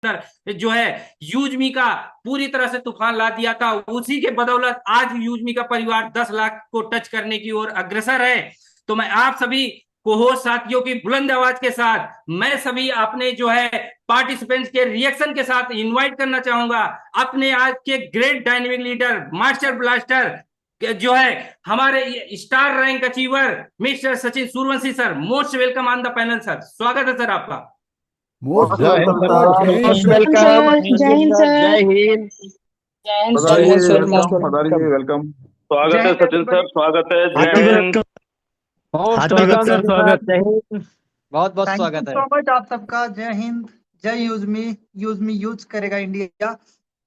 जो है यूजमी का पूरी तरह से तूफान ला दिया था, उसी के बदौलत आज यूजमी का परिवार 10 लाख को टच करने की ओर अग्रसर है। तो मैं आप सभी कोहो साथियों की बुलंद आवाज के साथ, मैं सभी अपने जो है पार्टिसिपेंट्स के रिएक्शन के साथ इनवाइट करना चाहूंगा अपने आज के great dynamic leader master blaster जो है हमारे star rank achiever mister Sachin Suryavanshi sir. Most welcome on the panel sir, स्वागत है सर आपका। मोस्ट जय हिंद वेलकम सर, सर, जय मोस्ट हिंद। वेलकम। सर, जय हिंद सर। जय हिंद। जय हिंद सर। जय पधारिए, हिंद सर, मोस्ट वेलकम, पधारिए, वेलकम। वेलकम। स्वागत है सचिन सर, स्वागत है। जय हार्दिक हिंद। वेलकम। मोस्ट हार्दिक वेलकम सर, सचिन सर, स्वागत। जय हिंद। बहुत बहुत थैंक यू स्वागत है। सो मच आप सबका। जय हिंद, जय यूज मी यूज करेगा India.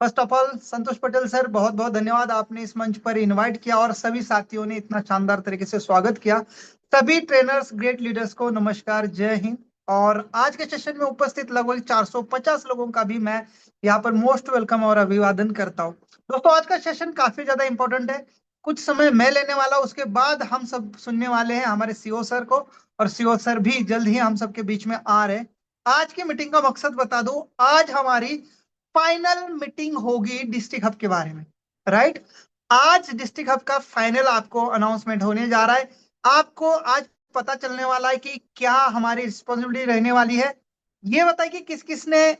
First of all Santosh Patel sir, बहुत बहुत धन्यवाद, आपने इस मंच पर इनवाइट किया और सभी साथियों ने इतना शानदार तरीके से स्वागत किया। सभी ट्रेनर्स, ग्रेट लीडर्स को नमस्कार, जय हिंद। और आज के सेशन में उपस्थित लगभग 450 लोगों का भी मैं यहाँ पर मोस्ट वेलकम और अभिवादन करता हूँ। दोस्तों, आज का सेशन काफी ज्यादा इंपॉर्टेंट है। कुछ समय मैं लेने वाला, उसके बाद हम सब सुनने वाले हैं हमारे सीओ सर को, और सीओ सर भी जल्द ही हम सबके बीच में आ रहे हैं। आज की मीटिंग का मकसद बता दूं, आज हमारी फाइनल मीटिंग होगी डिस्ट्रिक्ट हब के बारे में, राइट। आज डिस्ट्रिक्ट हब का फाइनल आपको अनाउंसमेंट होने जा रहा है। आपको आज पता चलने वाला है कि क्या हमारी रिस्पॉन्सिबिलिटी रहने वाली है। ये बताइए कि किस किस ने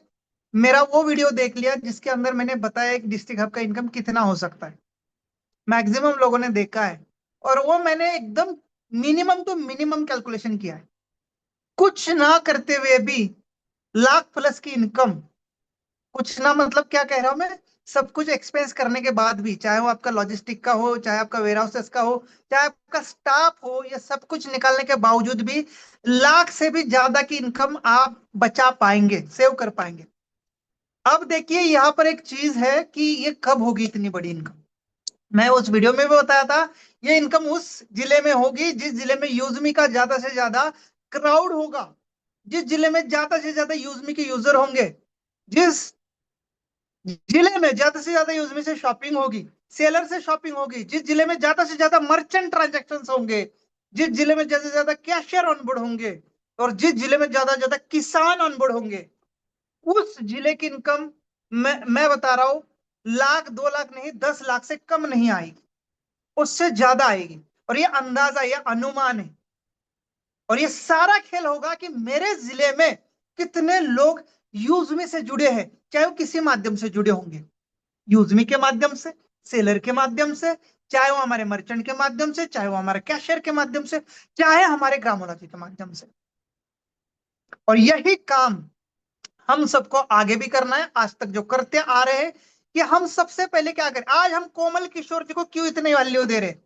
मेरा वो वीडियो देख लिया जिसके अंदर मैंने बताया कि डिस्ट्रिक्ट हब का इनकम कितना हो सकता है। मैक्सिमम लोगों ने देखा है, और वो मैंने एकदम मिनिमम टू मिनिमम कैलकुलेशन किया है। कुछ ना करते हुए भी लाख प्लस की इनकम, कुछ ना मतलब क्या कह रहा हूं मैं, सब कुछ एक्सपेंस करने के बाद भी, चाहे वो आपका लॉजिस्टिक का हो, चाहे आपका वेयर हाउसेस का हो, चाहे आपका स्टाफ हो, ये सब कुछ निकालने के बावजूद भी लाख से भी ज्यादा की इनकम आप बचा पाएंगे, सेव कर पाएंगे। अब देखिए, यहाँ पर एक चीज है कि ये कब होगी इतनी बड़ी इनकम। मैं उस वीडियो में भी बताया था, ये इनकम उस जिले में होगी जिस जिले में यूजमी का ज्यादा से ज्यादा क्राउड होगा, जिस जिले में ज्यादा से ज्यादा यूजमी के यूजर होंगे, जिस जिले में ज्यादा से ज्यादा यूजमी से शॉपिंग होगी, सेलर से शॉपिंग होगी, जिस जिले में ज्यादा से ज्यादा मर्चेंट ट्रांजेक्शन होंगे, जिस जिले में ज्यादा से ज्यादा कैशियर ऑनबोर्ड होंगे, और जिस जिले में ज्यादा से ज्यादा किसान ऑनबोर्ड होंगे, उस जिले की इनकम मैं बता रहा हूं, लाख 2 लाख नहीं, 10 लाख से कम नहीं आएगी, उससे ज्यादा आएगी। और ये अंदाजा, ये अनुमान है। और ये सारा खेल होगा कि मेरे जिले में कितने लोग यूजमी से जुड़े हैं, चाहे वो किसी माध्यम से जुड़े होंगे, यूजमी के माध्यम से, सेलर के माध्यम से, चाहे वो हमारे मर्चेंट के माध्यम से, चाहे वो हमारे कैशियर के माध्यम से, चाहे हमारे ग्रामोलॉजी के माध्यम से। और यही काम हम सबको आगे भी करना है, आज तक जो करते आ रहे हैं। कि हम सबसे पहले क्या करें, आज हम कोमल किशोर जी को क्यों इतनी वैल्यू दे रहे हैं।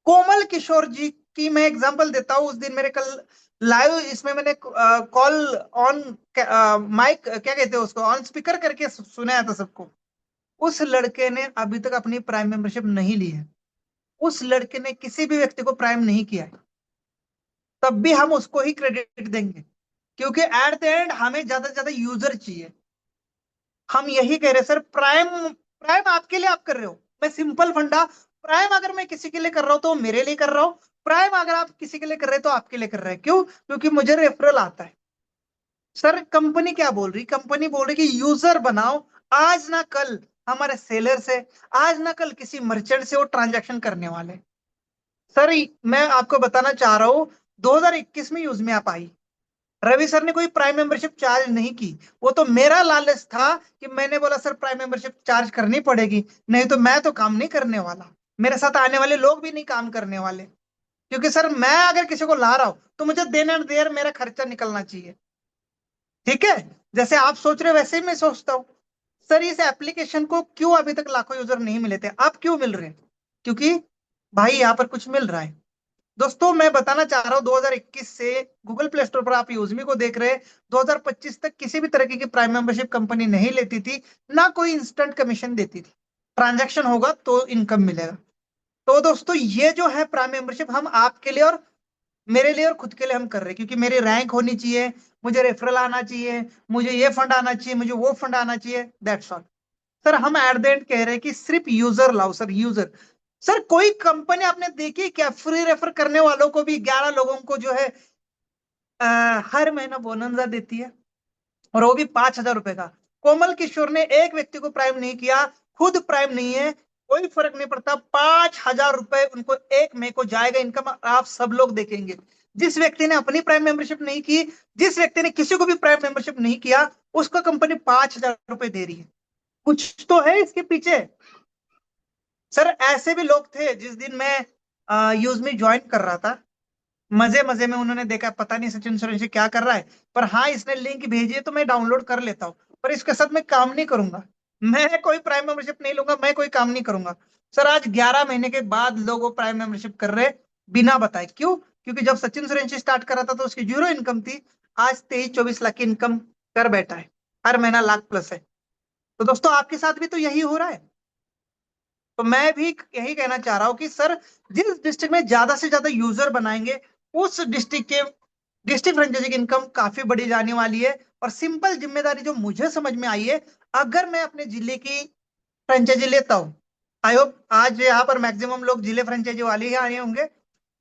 कोमल किशोर जी की मैं एग्जांपल देता हूं। उस दिन मेरे कल लाइव इसमें मैंने कॉल ऑन माइक, क्या कहते हैं उसको, ऑन स्पीकर करके सुनाया था सबको। उस लड़के ने अभी तक अपनी प्राइम मेंबरशिप नहीं ली है। उस लड़के ने किसी भी व्यक्ति को प्राइम नहीं किया है, तब भी हम उसको ही क्रेडिट देंगे, क्योंकि एट द एंड हमें ज्यादा से ज्यादा यूजर चाहिए। हम यही कह रहे सर, प्राइम प्राइम आपके लिए आप कर रहे हो। मैं सिंपल फंडा, प्राइम अगर मैं किसी के लिए कर रहा हूं तो मेरे लिए कर रहा हूं, प्राइम अगर आप किसी के लिए कर रहे हैं तो आपके लिए कर रहे हैं। क्यों? क्योंकि मुझे रेफरल आता है। सर कंपनी क्या बोल रही, कंपनी बोल रही कि यूजर बनाओ, आज ना कल हमारे सेलर से, आज ना कल किसी मर्चेंट से वो ट्रांजैक्शन करने वाले। सर मैं आपको बताना चाह रहा हूं, 2021 में यूज में आप आई, रवि सर ने कोई प्राइम मेंबरशिप चार्ज नहीं की। वो तो मेरा लालच था कि मैंने बोला सर प्राइम मेंबरशिप चार्ज करनी पड़ेगी, नहीं तो मैं तो काम नहीं करने वाला, मेरे साथ आने वाले लोग भी नहीं काम करने वाले। क्योंकि सर मैं अगर किसी को ला रहा हूं तो मुझे देन एंड देयर मेरा खर्चा निकलना चाहिए। ठीक है, जैसे आप सोच रहे हो वैसे ही मैं सोचता हूँ। सर इस एप्लीकेशन को क्यों अभी तक लाखों यूजर नहीं मिले थे, अब क्यों मिल रहे हैं? क्योंकि भाई यहाँ पर कुछ मिल रहा है। दोस्तों मैं बताना चाह रहा हूं, 2021 से गूगल प्ले स्टोर पर आप यूजमी को देख रहे हैं, 2025 तक किसी भी तरीके की प्राइम मेंबरशिप कंपनी नहीं लेती थी, ना कोई इंस्टेंट कमीशन देती थी। ट्रांजैक्शन होगा तो इनकम मिलेगा। तो दोस्तों ये जो है प्राइम मेंबरशिप, हम आपके लिए और मेरे लिए और खुद के लिए हम कर रहे हैं, क्योंकि मेरी रैंक होनी चाहिए, मुझे रेफरल आना चाहिए, मुझे ये फंड आना चाहिए, मुझे वो फंड आना चाहिए, दैट्स ऑल। सर हम एट द एंड कह रहे हैं कि सिर्फ यूजर लाओ सर, यूजर। सर कोई कंपनी आपने देखी क्या फ्री रेफर करने वालों को भी 11 लोगों को जो है हर महीना बोनंजा देती है, और वो भी 5,000 रुपए का। कोमल किशोर ने एक व्यक्ति को प्राइम नहीं किया, खुद प्राइम नहीं है, कोई फर्क नहीं पड़ता, 5,000 रुपए उनको 1 मई को जाएगा इनकम। आप सब लोग देखेंगे, जिस व्यक्ति ने अपनी प्राइम मेंबरशिप नहीं की, जिस व्यक्ति ने किसी को भी प्राइम मेंबरशिप नहीं किया, उसको कंपनी 5,000 रुपए दे रही है। कुछ तो है इसके पीछे। सर ऐसे भी लोग थे, जिस दिन मैं यूजमी ज्वाइन कर रहा था, मजे मजे में उन्होंने देखा पता नहीं सचिन सूर्यवंशी क्या कर रहा है, पर हाँ इसने लिंक भेजी है तो मैं डाउनलोड कर लेता हूँ, पर इसके साथ मैं काम नहीं करूंगा, मैं कोई प्राइम मेंबरशिप नहीं लूंगा, मैं कोई काम नहीं करूंगा। सर आज 11 महीने के बाद लोग वो प्राइम मेंबरशिप कर रहे बिना बताए। क्यों? क्योंकि जब सचिन सूर्यवंशी स्टार्ट कर रहा था तो उसकी 0 इनकम थी, आज 23-24 लाख की इनकम कर बैठा है, हर महीना लाख प्लस है। तो दोस्तों आपके साथ भी तो यही हो रहा है। तो मैं भी यही कहना चाह रहा हूं कि सर जिस डिस्ट्रिक्ट में ज्यादा से ज्यादा यूजर बनाएंगे, उस डिस्ट्रिक्ट के डिस्ट्रिक्ट फ्रेंचाइजी की इनकम काफी बढ़ी जाने वाली है। और सिंपल जिम्मेदारी जो मुझे समझ में आई है, अगर मैं अपने जिले की फ्रेंचाइजी लेता हूँ, आई होप आज यहाँ पर मैक्सिमम लोग जिले फ्रेंचाइजी वाले ही आए होंगे,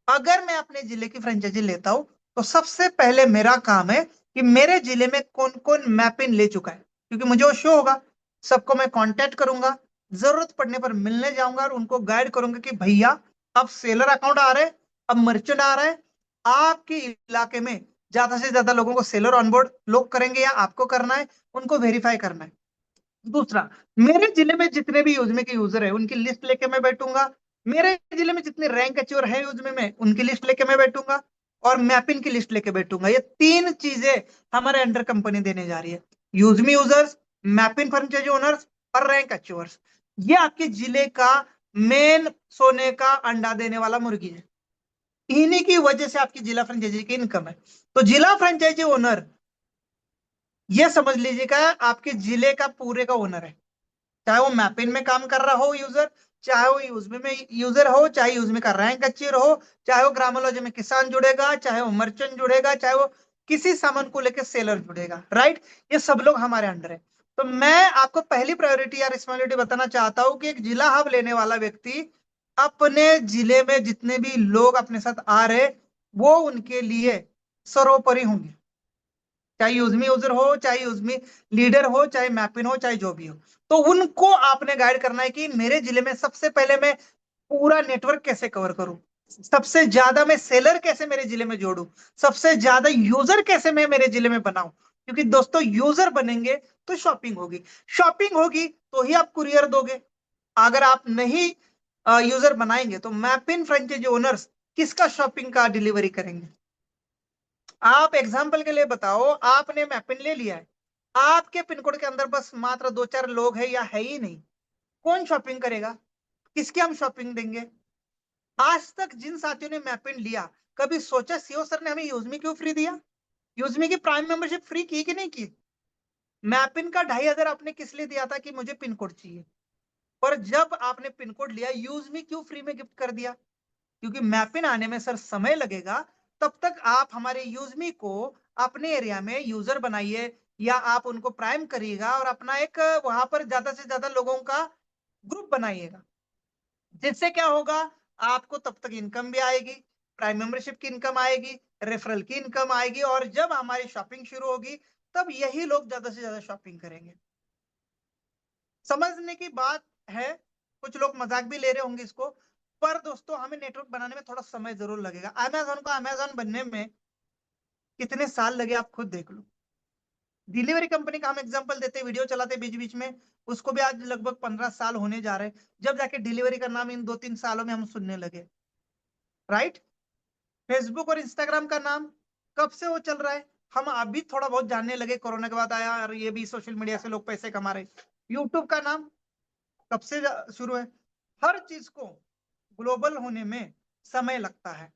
अगर मैं अपने जिले की फ्रेंचाइजी लेता हूँ तो सबसे पहले मेरा काम है कि मेरे जिले में कौन कौन मैप इन ले चुका है, क्योंकि मुझे वो शो होगा। सबको मैं कांटेक्ट करूंगा, जरूरत पड़ने पर मिलने जाऊंगा और उनको गाइड करूंगा कि भैया अब सेलर अकाउंट आ रहे हैं, अब मर्चेंट आ रहा है, आपके इलाके में ज्यादा से ज्यादा लोगों को सेलर ऑनबोर्ड लोग करेंगे या आपको करना है, उनको वेरीफाई करना है। दूसरा, मेरे जिले में जितने भी यूजमे के यूजर है उनकी लिस्ट लेके मैं बैठूंगा, मेरे जिले में जितने रैंक अचीवर है यूजमे में उनकी लिस्ट लेके मैं बैठूंगा, और मैपिंग की लिस्ट लेके बैठूंगा। ये 3 चीजें हमारे अंडर कंपनी देने जा रही है, यूजमी यूजर्स, मैपिंग फ्रेंचाइजी ओनर्स और रैंक अचीवर्स। ये आपके जिले का मेन सोने का अंडा देने वाला मुर्गी है, इन्हीं की वजह से आपकी जिला फ्रेंचाइजी की इनकम है। तो जिला फ्रेंचाइजी ओनर ये समझ लीजिएगा आपके जिले का पूरे का ओनर है, चाहे वो मैपिन में काम कर रहा हो यूजर, चाहे वो यूजमे में यूजर हो, चाहे यूजमे का रैंक अचीवर हो, चाहे वो ग्रामोलॉजी में किसान जुड़ेगा, चाहे वो मर्चेंट जुड़ेगा, चाहे वो किसी सामान को लेकर सेलर जुड़ेगा, राइट? ये सब लोग हमारे अंडर है। तो मैं आपको पहली प्रायोरिटी या रिस्पॉन्सिबिलिटी बताना चाहता हूं कि एक जिला हब लेने वाला व्यक्ति अपने जिले में जितने भी लोग अपने साथ आ रहे वो उनके लिए सर्वोपरि होंगे, चाहे यूजमी यूजर हो, चाहे यूजमी लीडर हो, चाहे मैपिन हो, चाहे जो भी हो। तो उनको आपने गाइड करना है कि मेरे जिले में सबसे पहले मैं पूरा नेटवर्क कैसे कवर करूं, सबसे ज्यादा मैं सेलर कैसे मेरे जिले में जोड़ूं, सबसे ज्यादा यूजर कैसे मैं मेरे जिले में बनाऊं। क्योंकि दोस्तों यूजर बनेंगे तो शॉपिंग होगी, शॉपिंग होगी तो ही आप कुरियर दोगे। अगर आप नहीं यूजर बनाएंगे तो मैपिन फ्रेंचाइजी ओनर्स किसका शॉपिंग का डिलीवरी करेंगे? आप एग्जाम्पल के लिए बताओ, आपने मैपिन ले लिया है, आपके पिन कोड के अंदर बस मात्र 2-4 लोग है या है ही नहीं, कौन शॉपिंग करेगा? किसके हम शॉपिंग देंगे? आज तक जिन साथियों ने मैपिन लिया, कभी सोचा सीओ सर ने हमें यूजमी क्यों फ्री दिया? यूजमी की प्राइम मेंबरशिप फ्री की कि नहीं की? मैपिन का 2,500 आपने किस लिए दिया था? कि मुझे पिन कोड चाहिए। पर जब आपने पिन कोड लिया, यूजमी क्यों फ्री में गिफ्ट कर दिया? क्योंकि मैपिन आने में सर समय लगेगा, तब तक आप हमारे यूजमी को अपने एरिया में यूजर बनाइए या आप उनको प्राइम करिएगा और अपना एक वहां पर ज्यादा से ज्यादा लोगों का ग्रुप बनाइएगा, जिससे क्या होगा, आपको तब तक इनकम भी आएगी, प्राइम मेंबरशिप की इनकम आएगी, रेफरल की इनकम आएगी, और जब हमारी शॉपिंग शुरू होगी तब यही लोग ज्यादा से ज्यादा शॉपिंग करेंगे। समझने की बात है, कुछ लोग मजाक भी ले रहे होंगे इसको, पर दोस्तों हमें नेटवर्क बनाने में थोड़ा समय जरूर लगेगा। अमेजोन को अमेजोन बनने में कितने साल लगे आप खुद देख लो। डिलीवरी कंपनी का हम एग्जांपल देते, वीडियो चलाते बीच बीच में, उसको भी आज लगभग 15 साल होने जा रहे हैं, जब जाके डिलीवरी का नाम इन 2-3 सालों में हम सुनने लगे, राइट? फेसबुक और इंस्टाग्राम का नाम कब से वो चल रहा है, हम अभी थोड़ा बहुत जानने लगे, कोरोना के बाद आया और ये भी सोशल मीडिया से लोग पैसे कमा रहे। यूट्यूब का नाम कब से शुरू है? हर चीज को ग्लोबल होने में समय लगता है।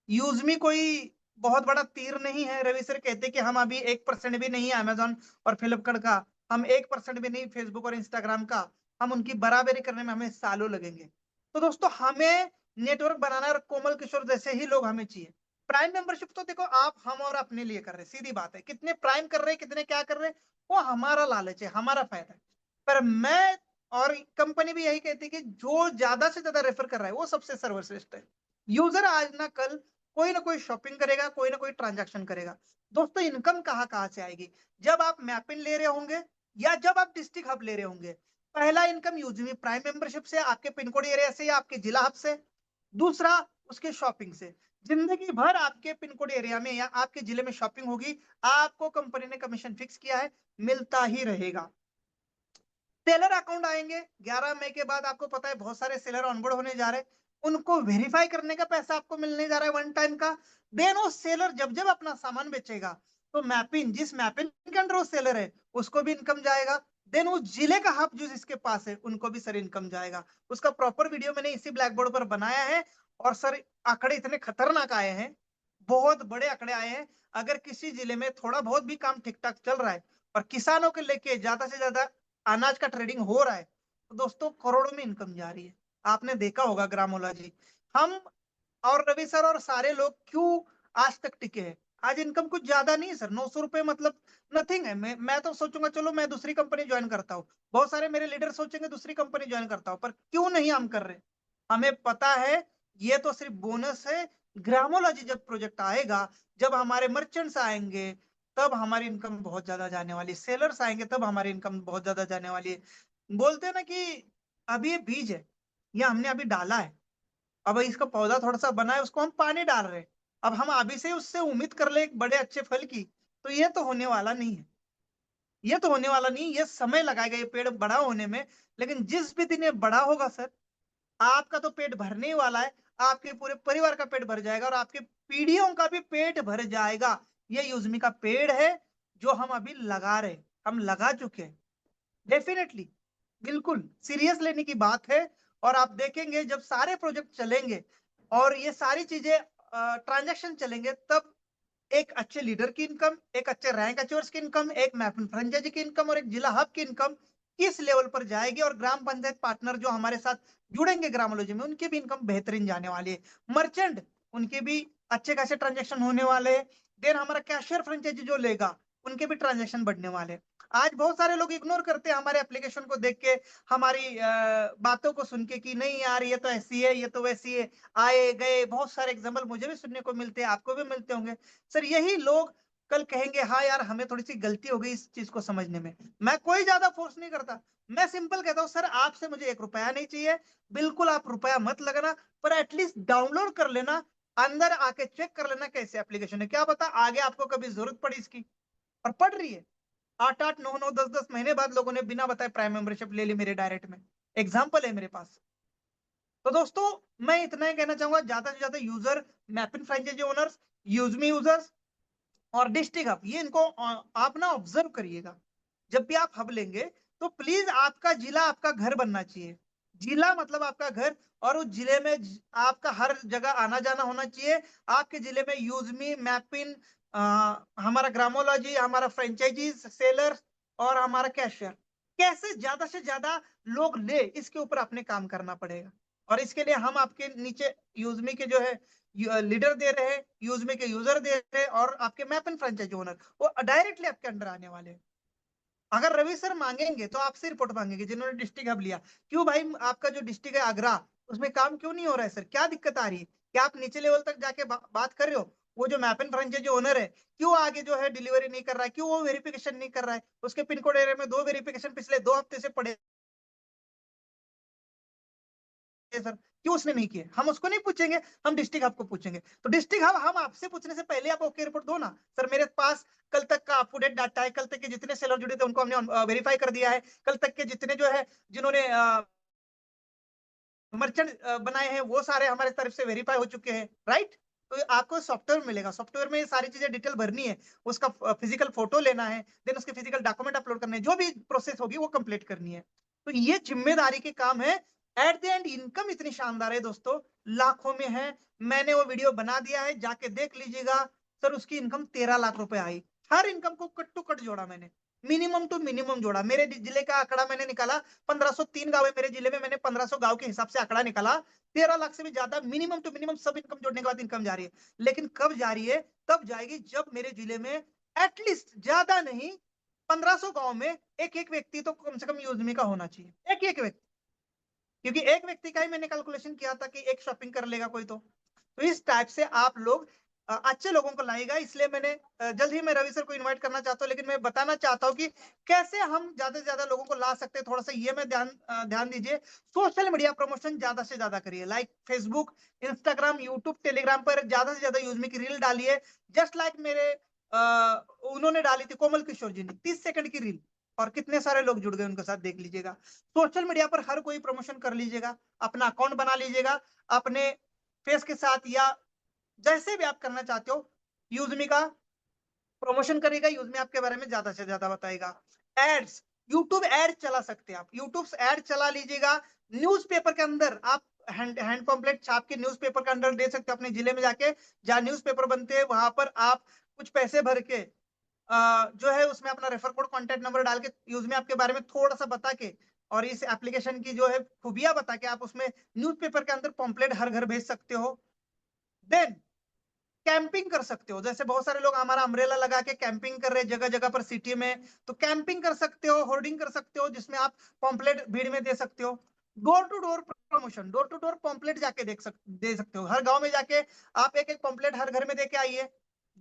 यूजमी कोई बहुत बड़ा तीर नहीं है। रवि सर कहते कि हम अभी 1% भी नहीं है अमेजोन और फ्लिपकार्ट का, हम 1% भी नहीं फेसबुक और इंस्टाग्राम का, हम उनकी बराबरी करने में हमें सालों लगेंगे। तो दोस्तों हमें नेटवर्क बनाना है और कोमल किशोर जैसे ही लोग हमें चाहिए। प्राइम मेंबरशिप तो देखो आप हम और अपने लिए कर रहे, सीधी बात है, कितने प्राइम कर रहे, कितने क्या कर रहे, वो हमारा लालच है, हमारा फायदा है। पर मैं और कंपनी भी यही कहती है कि जो ज्यादा से ज्यादा रेफर कर रहा है वो सबसे सर्वश्रेष्ठ है। यूजर आज ना कल कोई ना कोई शॉपिंग करेगा, कोई ना कोई ट्रांजैक्शन करेगा। दोस्तों इनकम कहाँ कहाँ से आएगी? जब आप मैपिन ले रहे होंगे या जब आप डिस्ट्रिक्ट हब ले रहे होंगे, पहला इनकम यूजमी प्राइम मेंबरशिप से, आपके पिन कोड एरिया से या आपके जिला हब से, दूसरा उसके शॉपिंग से। जिंदगी भर आपके पिन कोड एरिया में या आपके जिले में शॉपिंग होगी, आपको कंपनी ने कमीशन फिक्स किया है, मिलता ही रहेगा। सेलर अकाउंट आएंगे 11 मई के बाद, आपको पता है बहुत सारे सेलर ऑनबोर्ड होने जा रहे हैं, उनको वेरीफाई करने का पैसा आपको मिलने जा रहा है वन टाइम का। देन वो सेलर जब जब अपना सामान बेचेगा तो मैपिंग, जिस मैपिंग के अंडर वो सेलर है उसको भी इनकम जाएगा। देन उस जिले का हब जो जिसके पास है उनको भी सर इनकम जाएगा। उसका प्रॉपर वीडियो मैंने इसी ब्लैक बोर्ड पर बनाया है। और सर आंकड़े इतने खतरनाक आए हैं, बहुत बड़े आंकड़े आए हैं। अगर किसी जिले में थोड़ा बहुत भी काम ठीक ठाक चल रहा है और किसानों के लेके ज्यादा से ज्यादा अनाज का ट्रेडिंग हो रहा है, तो दोस्तों करोड़ों में इनकम जा रही है। आपने देखा होगा ग्रामोलॉजी, हम और रवि सर और सारे लोग क्यों आज तक टिके हैं। आज इनकम कुछ ज्यादा नहीं है सर, 900 रुपए मतलब नथिंग है। मैं तो सोचूंगा चलो मैं दूसरी कंपनी ज्वाइन करता हूँ, बहुत सारे मेरे लीडर सोचेंगे दूसरी कंपनी ज्वाइन करता हूँ, पर क्यों नहीं हम कर रहे। हमें पता है ये तो सिर्फ बोनस है। ग्रामोलॉजी जब प्रोजेक्ट आएगा, जब हमारे मर्चेंट्स आएंगे, तब हमारी इनकम बहुत ज्यादा जाने वाली है। सेलर्स आएंगे तब हमारी इनकम बहुत ज्यादा जाने वाली है। बोलते हैं ना कि अभी ये बीज है, ये हमने अभी डाला है, अब इसका पौधा थोड़ा सा बना है, उसको हम पानी डाल रहे हैं। अब हम अभी से उससे उम्मीद कर ले एक बड़े अच्छे फल की, तो ये तो होने वाला नहीं है। ये तो होने वाला नहीं, ये समय लगाएगा ये पेड़ बड़ा होने में। लेकिन जिस भी दिन ये बड़ा होगा सर, आपका तो पेट भरने ही वाला है, आपके पूरे परिवार का पेट भर जाएगा और आपके पीढ़ियों का भी पेट भर जाएगा। ये यूजमी का पेड़ है जो हम अभी लगा रहे, हम लगा चुके हैं। डेफिनेटली बिल्कुल सीरियस लेने की बात है। और आप देखेंगे जब सारे प्रोजेक्ट चलेंगे और ये सारी चीजें ट्रांजैक्शन चलेंगे, तब एक अच्छे लीडर की इनकम, एक अच्छे रैंक अचीवर्स की इनकम, एक मैपिंग फ्रेंचाइजी की इनकम और एक जिला हब की इनकम किस लेवल पर जाएगी। और ग्राम पंचायत पार्टनर जो हमारे साथ जुड़ेंगे ग्रामोलॉजी में, उनकी भी इनकम बेहतरीन जाने वाली है। मर्चेंट उनके भी अच्छे खासे ट्रांजेक्शन होने वाले हैं। देन हमारा कैशियर फ्रेंचाइजी जो लेगा, उनके भी ट्रांजेक्शन बढ़ने वाले हैं। आज बहुत सारे लोग इग्नोर करते हैं हमारे एप्लीकेशन को देख के, हमारी बातों को सुन के कि नहीं यार ये तो ऐसी है, ये तो वैसी है। आए गए बहुत सारे एग्जाम्पल मुझे भी सुनने को मिलते हैं, आपको भी मिलते होंगे सर। यही लोग कल कहेंगे हाँ यार हमें थोड़ी सी गलती हो गई इस चीज को समझने में। मैं कोई ज्यादा फोर्स नहीं करता, मैं सिंपल कहता हूँ सर आपसे मुझे 1 रुपया नहीं चाहिए, बिल्कुल आप रुपया मत लगाना, पर एटलीस्ट डाउनलोड कर लेना, अंदर आके चेक कर लेना कैसे एप्लीकेशन है। क्या पता आगे आपको कभी जरूरत पड़ी इसकी। और पड़ रही है, 8-8, 9-9, 10-10 महीने बाद लोगों ने बिना बताए प्राइम मेंबरशिप ले ली मेरे डायरेक्ट में, एग्जाम्पल है मेरे पास। तो दोस्तों मैं इतना ही कहना चाहूंगा, ज्यादा से ज्यादा user, mapping franchisee owners, UseMe users और डिस्ट्रिक्ट हब, ये इनको आप ना ऑब्जर्व करिएगा। जब भी आप हब लेंगे तो प्लीज आपका जिला आपका घर बनना चाहिए। जिला मतलब आपका घर, और उस जिले में आपका हर जगह आना जाना होना चाहिए। आपके जिले में यूजमी, मैपिन, हमारा ग्रामोलॉजी, हमारा फ्रेंचाइजीज, सेलर और हमारा कैशियर, कैसे ज्यादा से ज्यादा लोग ले, इसके ऊपर अपने काम करना पड़ेगा। और इसके लिए हम आपके नीचे यूजमी के जो है लीडर दे रहे हैं, यूजमी के यूजर दे रहे हैं, और आपके मैप एंड फ्रेंचाइजी ओनर वो डायरेक्टली आपके अंडर आने वाले हैं। अगर रवि सर मांगेंगे तो आपसे रिपोर्ट मांगेंगे जिन्होंने डिस्ट्रिक्ट हब लिया, क्यों भाई आपका जो डिस्ट्रिक्ट है आगरा, उसमें काम क्यों नहीं हो रहा है सर, क्या दिक्कत आ रही है, क्या आप नीचे लेवल तक जाके बात कर रहे हो। वो जो मैप एंड फ्रेंचाइजी ओनर है क्यों आगे जो है डिलीवरी नहीं कर रहा है, क्यों वो वेरिफिकेशन नहीं कर रहा है। उसके पिन कोड एरिया में 2 वेरिफिकेशन पिछले 2 हफ्ते से पड़े सर, क्यों उसने नहीं किए। हम उसको नहीं पूछेंगे, हम डिस्ट्रिक्ट हब को पूछेंगे। तो डिस्ट्रिक्ट हब हम आपसे पूछने से पहले आप ओके रिपोर्ट दो ना सर, मेरे पास कल तक का अप टू डेट डाटा है, कल तक के जितने सेलर जुड़े थे उनको हमने वेरीफाई कर दिया है, कल तक के जितने जो है जिन्होंने मर्चेंट बनाए हैं वो सारे हमारे तरफ से वेरीफाई हो चुके हैं, राइट। तो आपको सॉफ्टवेयर मिलेगा, सॉफ्टवेयर में ये सारी चीजें डिटेल भरनी है, उसका फिजिकल फोटो लेना है, देन उसके फिजिकल डॉक्यूमेंट अपलोड करने हैं, जो भी प्रोसेस होगी वो कंप्लीट करनी है। तो ये जिम्मेदारी के काम है। एट द एंड इनकम इतनी शानदार है दोस्तों, लाखों में है। मैंने वो वीडियो बना दिया है, जाके देख लीजिएगा सर। उसकी इनकम 13 लाख रुपए आई। हर इनकम को कट टू कट जोड़ा मैंने, मिनिमम टू मिनिमम जोड़ा। मेरे जिले का आंकड़ा मैंने निकाला, 1503 गांव है मेरे जिले में, मैंने 1500 गांव के हिसाब से आंकड़ा निकाला। 13 लाख से भी ज्यादा मिनिमम टू मिनिमम सब इनकम जोड़ने के बाद इनकम जा रही है। लेकिन कब जा रही है, तब जाएगी जब मेरे जिले में एटलीस्ट ज्यादा नहीं 1500 गांव में एक एक व्यक्ति तो कम से कम यूजमी का होना चाहिए, एक एक व्यक्ति। क्योंकि एक व्यक्ति का ही मैंने कैलकुलेशन किया था कि एक शॉपिंग कर लेगा कोई तो इस टाइप से आप लोग अच्छे लोगों को लाएगा। इसलिए मैंने जल्द ही मैं रवि सर को इनवाइट करना चाहता हूँ, लेकिन मैं बताना चाहता हूँ कि कैसे हम ज्यादा से ज्यादा लोगों को ला सकते हैं। थोड़ा सा ये में ध्यान दीजिए। सोशल मीडिया प्रमोशन ज्यादा से ज्यादा करिए, like Facebook, Instagram, YouTube, Telegram पर ज्यादा से ज्यादा यूजमी की रील डालिए। जस्ट लाइक मेरे उन्होंने डाली थी, कोमल किशोर जी ने 30 सेकंड की रील, और कितने सारे लोग जुड़ गए उनके साथ, देख लीजिएगा। सोशल मीडिया पर हर कोई प्रमोशन कर लीजिएगा, अपना अकाउंट बना लीजिएगा अपने फेस के साथ, या जैसे भी आप करना चाहते हो। यूजमी का प्रमोशन करेगा, यूजमी आपके बारे में ज्यादा से ज्यादा बताएगा। एड्स, यूट्यूब एड चला सकते हैं आप, यूट्यूब एड चला लीजिएगा। न्यूज़पेपर के अंदर आप हैंड पम्पलेट छाप के न्यूज़पेपर के अंदर दे सकते हो अपने जिले में जाके, जहाँ न्यूज़पेपर बनते हैं वहां पर आप कुछ पैसे भर के जो है उसमें अपना रेफर कोड, कॉन्टैक्ट नंबर डाल के यूजमी आपके बारे में थोड़ा सा बता के, और इस एप्लीकेशन की जो है खूबियां बता के आप उसमें न्यूज़पेपर के अंदर पम्पलेट हर घर भेज सकते हो। देन कैंपिंग कर सकते हो, जैसे बहुत सारे लोग हमारा अम्ब्रेला लगा के कैंपिंग कर रहे हैं जगह जगह पर सिटी में, तो कैंपिंग कर सकते हो, होर्डिंग कर सकते हो, जिसमें आप पॉम्पलेट भीड़ में दे सकते हो। Door to door promotion, door to door pamphlet जाके दे सकते हो। हर गांव में जाके आप एक एक पॉम्पलेट हर घर में देके आइए,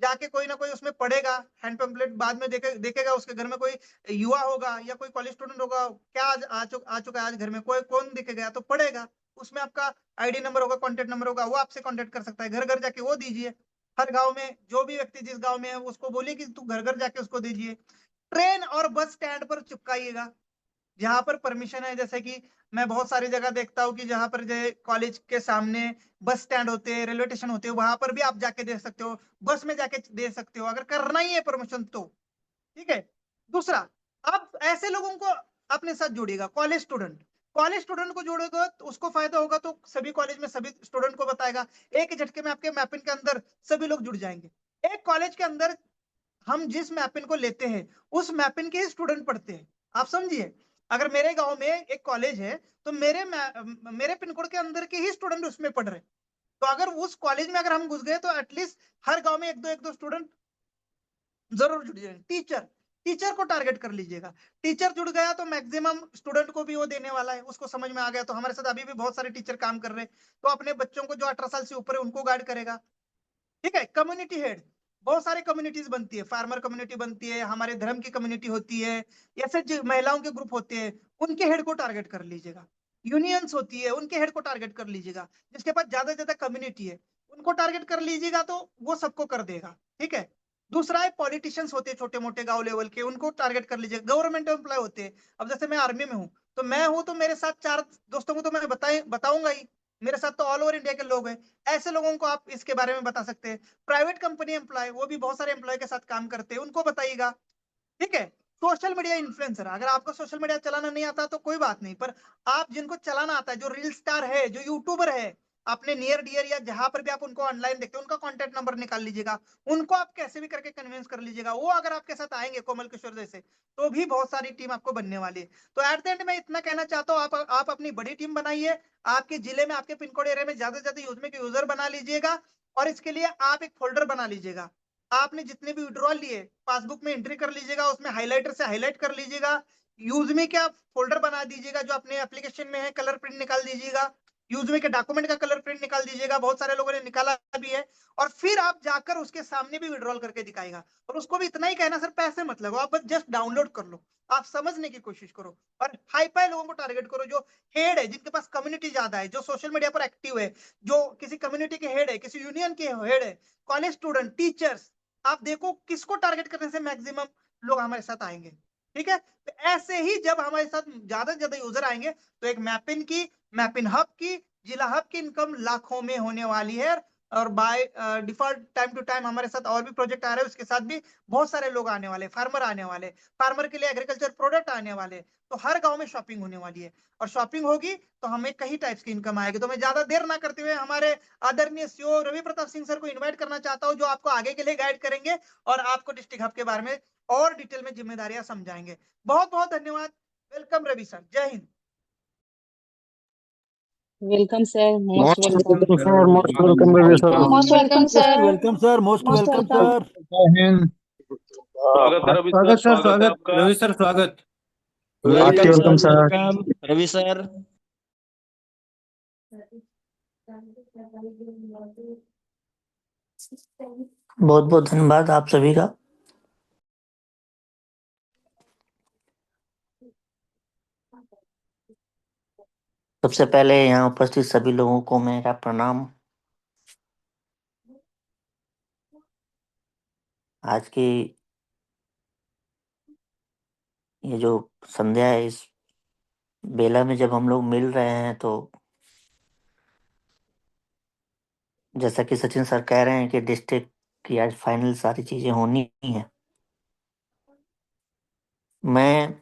जाके कोई ना कोई उसमें पढ़ेगा हैंड पम्पलेट, बाद में देखेगा उसके घर में कोई युवा होगा या कोई कॉलेज स्टूडेंट होगा, क्या आज आ चुका है आज घर में, कोई कौन दिखेगा तो पढ़ेगा, उसमें आपका आईडी नंबर होगा, कॉन्टेक्ट नंबर होगा, वो आपसे कॉन्टेक्ट कर सकता है। घर घर जाके वो दीजिए। हर गांव में जो भी व्यक्ति जिस गांव में है उसको बोलिए कि तू घर घर जाके उसको दीजिए। ट्रेन और बस स्टैंड पर चिपकाइएगा, जहां पर परमिशन है। जैसे कि मैं बहुत सारी जगह देखता हूँ कि जहां पर जो कॉलेज के सामने बस स्टैंड होते हैं, रेलवे स्टेशन होते हैं, वहां पर भी आप जाके दे सकते हो, बस में जाके दे सकते हो, अगर करना ही है प्रमोशन तो। ठीक है। दूसरा, आप ऐसे लोगों को अपने साथ जोड़िएगा, कॉलेज स्टूडेंट को जोड़ेगा तो उसको फायदा होगा, तो सभी कॉलेज में सभी स्टूडेंट को बताएगा, एक झटके में आपके मैपिंग के अंदर सभी लोग जुड़ जाएंगे। एक कॉलेज के अंदर हम जिस मैपिंग को लेते हैं उस मैपिंग के ही स्टूडेंट पढ़ते हैं, आप समझिए। अगर मेरे गांव में एक कॉलेज है तो मेरे पिन कोड के अंदर के ही स्टूडेंट उसमें पढ़ रहे हैं, तो अगर उस कॉलेज में अगर हम घुस गए तो एटलीस्ट हर गांव में एक दो स्टूडेंट जरूर जुड़ जाए। टीचर को टारगेट कर लीजिएगा, टीचर जुड़ गया तो मैक्सिमम स्टूडेंट को भी वो देने वाला है, उसको समझ में आ गया। तो हमारे साथ अभी भी बहुत सारे टीचर काम कर रहे हैं, तो अपने बच्चों को जो 18 साल से ऊपर है उनको गाइड करेगा। ठीक है। कम्युनिटी हेड, बहुत सारी कम्युनिटीज बनती है, फार्मर कम्युनिटी बनती है, हमारे धर्म की कम्युनिटी होती है, ऐसे जो महिलाओं के ग्रुप होते हैं उनके हेड को टारगेट कर लीजिएगा। यूनियंस होती है उनके हेड को टारगेट कर लीजिएगा, जिसके पास ज्यादा से ज्यादा कम्युनिटी है उनको टारगेट कर लीजिएगा, तो वो सबको कर देगा। ठीक है। दूसरा है पॉलिटिशियंस होते हैं छोटे मोटे गांव लेवल के, उनको टारगेट कर लीजिए। गवर्नमेंट एम्प्लॉय होते हैं, अब जैसे मैं आर्मी में हूँ तो मैं हूँ तो मेरे साथ 4 दोस्तों को तो मैं बताऊंगा ही, मेरे साथ तो ऑल ओवर इंडिया के लोग हैं, ऐसे लोगों को आप इसके बारे में बता सकते हैं। प्राइवेट कंपनी एम्प्लॉय, वो भी बहुत सारे एम्प्लॉय के साथ काम करते हैं, उनको बताइएगा। ठीक है। सोशल मीडिया इन्फ्लुएंसर, अगर आपको सोशल मीडिया चलाना नहीं आता तो कोई बात नहीं, पर आप जिनको चलाना आता है, जो रील स्टार है, जो यूट्यूबर है, अपने नियर डियर या जहां पर भी आप उनको ऑनलाइन देखते हैं, उनका कॉन्टैक्ट नंबर निकाल लीजिएगा, उनको आप कैसे भी करके कन्विंस कर लीजिएगा। वो अगर आपके साथ आएंगे कोमल किशोर जैसे, तो भी बहुत सारी टीम आपको बनने वाली है। तो एट द एंड मैं इतना कहना चाहता हूँ, आप अपनी बड़ी टीम बनाइए, आपके जिले में, आपके पिन कोड एरिया में ज्यादा से ज्यादा यूजमी के यूजर बना लीजिएगा, और इसके लिए आप एक फोल्डर बना लीजिएगा। आपने जितने भी विड्रॉल लिए पासबुक में एंट्री कर लीजिएगा, उसमें हाइलाइटर से हाईलाइट कर लीजिएगा। यूजमी का फोल्डर बना दीजिएगा जो अपने एप्लीकेशन में है, कलर प्रिंट निकाल दीजिएगा, यूजमी के डॉक्यूमेंट का कलर प्रिंट निकाल दीजिएगा, बहुत सारे लोगों ने निकाला भी है। और फिर आप जाकर उसके सामने भी विड्रॉल करके दिखाएगा, और उसको भी इतना ही कहना, सर पैसे मत लगो, आप बस जस्ट डाउनलोड कर लो, आप समझने की कोशिश करो, और हाई फाई लोगों को टारगेट करो, जो हेड है, जिनके पास कम्युनिटी ज्यादा है, जो सोशल मीडिया पर एक्टिव है, जो किसी कम्युनिटी के हेड है, किसी यूनियन के हेड है, कॉलेज स्टूडेंट, टीचर्स, आप देखो किसको टारगेट करने से मैक्सिमम लोग हमारे साथ आएंगे। ठीक है। तो ऐसे ही जब हमारे साथ ज्यादा से ज्यादा यूजर आएंगे तो एक मैपिन हब की, जिला हब की इनकम लाखों में होने वाली है। और by default time to time हमारे साथ और भी प्रोजेक्ट आ रहे हैं, उसके साथ भी बहुत सारे लोग आने वाले, फार्मर आने वाले, फार्मर के लिए एग्रीकल्चर प्रोडक्ट आने वाले, तो हर गांव में शॉपिंग होने वाली है, और शॉपिंग होगी तो हमें कई टाइप्स की इनकम आएगी। तो मैं ज्यादा देर ना करते हुए हमारे आदरणीय सीओ रवि प्रताप सिंह सर को इन्वाइट करना चाहता हूं, जो आपको आगे के लिए गाइड करेंगे और आपको डिस्ट्रिक्ट हब के बारे में और डिटेल में जिम्मेदारियां समझाएंगे। बहुत बहुत धन्यवाद। वेलकम रवि सर, जय Hind. Welcome, sir. Most Most welcome. welcome, sir. Most welcome, Ravi sir. Most welcome, sir. Welcome sir, most Most welcome welcome. Sir. जय हिंद। स्वागत है रवि सर, स्वागत सर, स्वागत है स्वागत आपका। रवि सर, स्वागत। Welcome sir. Welcome Ravi sir. बहुत बहुत धन्यवाद आप सभी का। सबसे पहले यहाँ उपस्थित सभी लोगों को मेरा प्रणाम। आज की ये जो संध्या है, इस बेला में जब हम लोग मिल रहे हैं, तो जैसा कि सचिन सर कह रहे हैं कि डिस्ट्रिक्ट की आज फाइनल सारी चीजें होनी ही हैं। मैं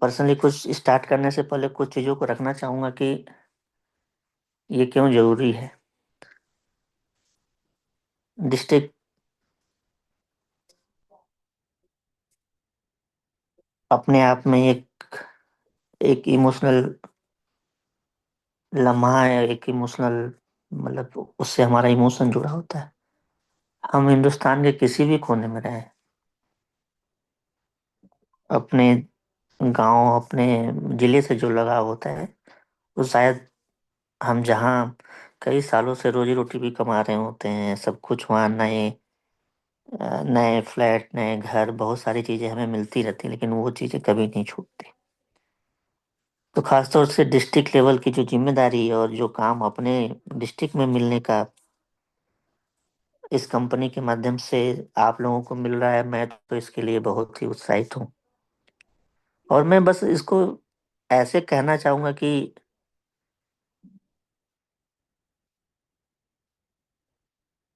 पर्सनली कुछ स्टार्ट करने से पहले कुछ चीजों को रखना चाहूंगा कि ये क्यों जरूरी है। डिस्ट्रिक्ट अपने आप में एक इमोशनल लम्हा है, एक इमोशनल, मतलब उससे हमारा इमोशन जुड़ा होता है। हम हिंदुस्तान के किसी भी कोने में रहे, अपने गांव, अपने जिले से जो लगाव होता है, वो शायद हम जहाँ कई सालों से रोजी रोटी भी कमा रहे होते हैं, सब कुछ वहाँ नए फ्लैट, नए घर, बहुत सारी चीजें हमें मिलती रहती, लेकिन वो चीजें कभी नहीं छूटती। तो खासतौर से डिस्ट्रिक्ट लेवल की जो जिम्मेदारी और जो काम अपने डिस्ट्रिक्ट में मिलने का इस कंपनी के माध्यम से आप लोगों को मिल रहा है, मैं तो इसके लिए बहुत ही उत्साहित हूँ। और मैं बस इसको ऐसे कहना चाहूंगा कि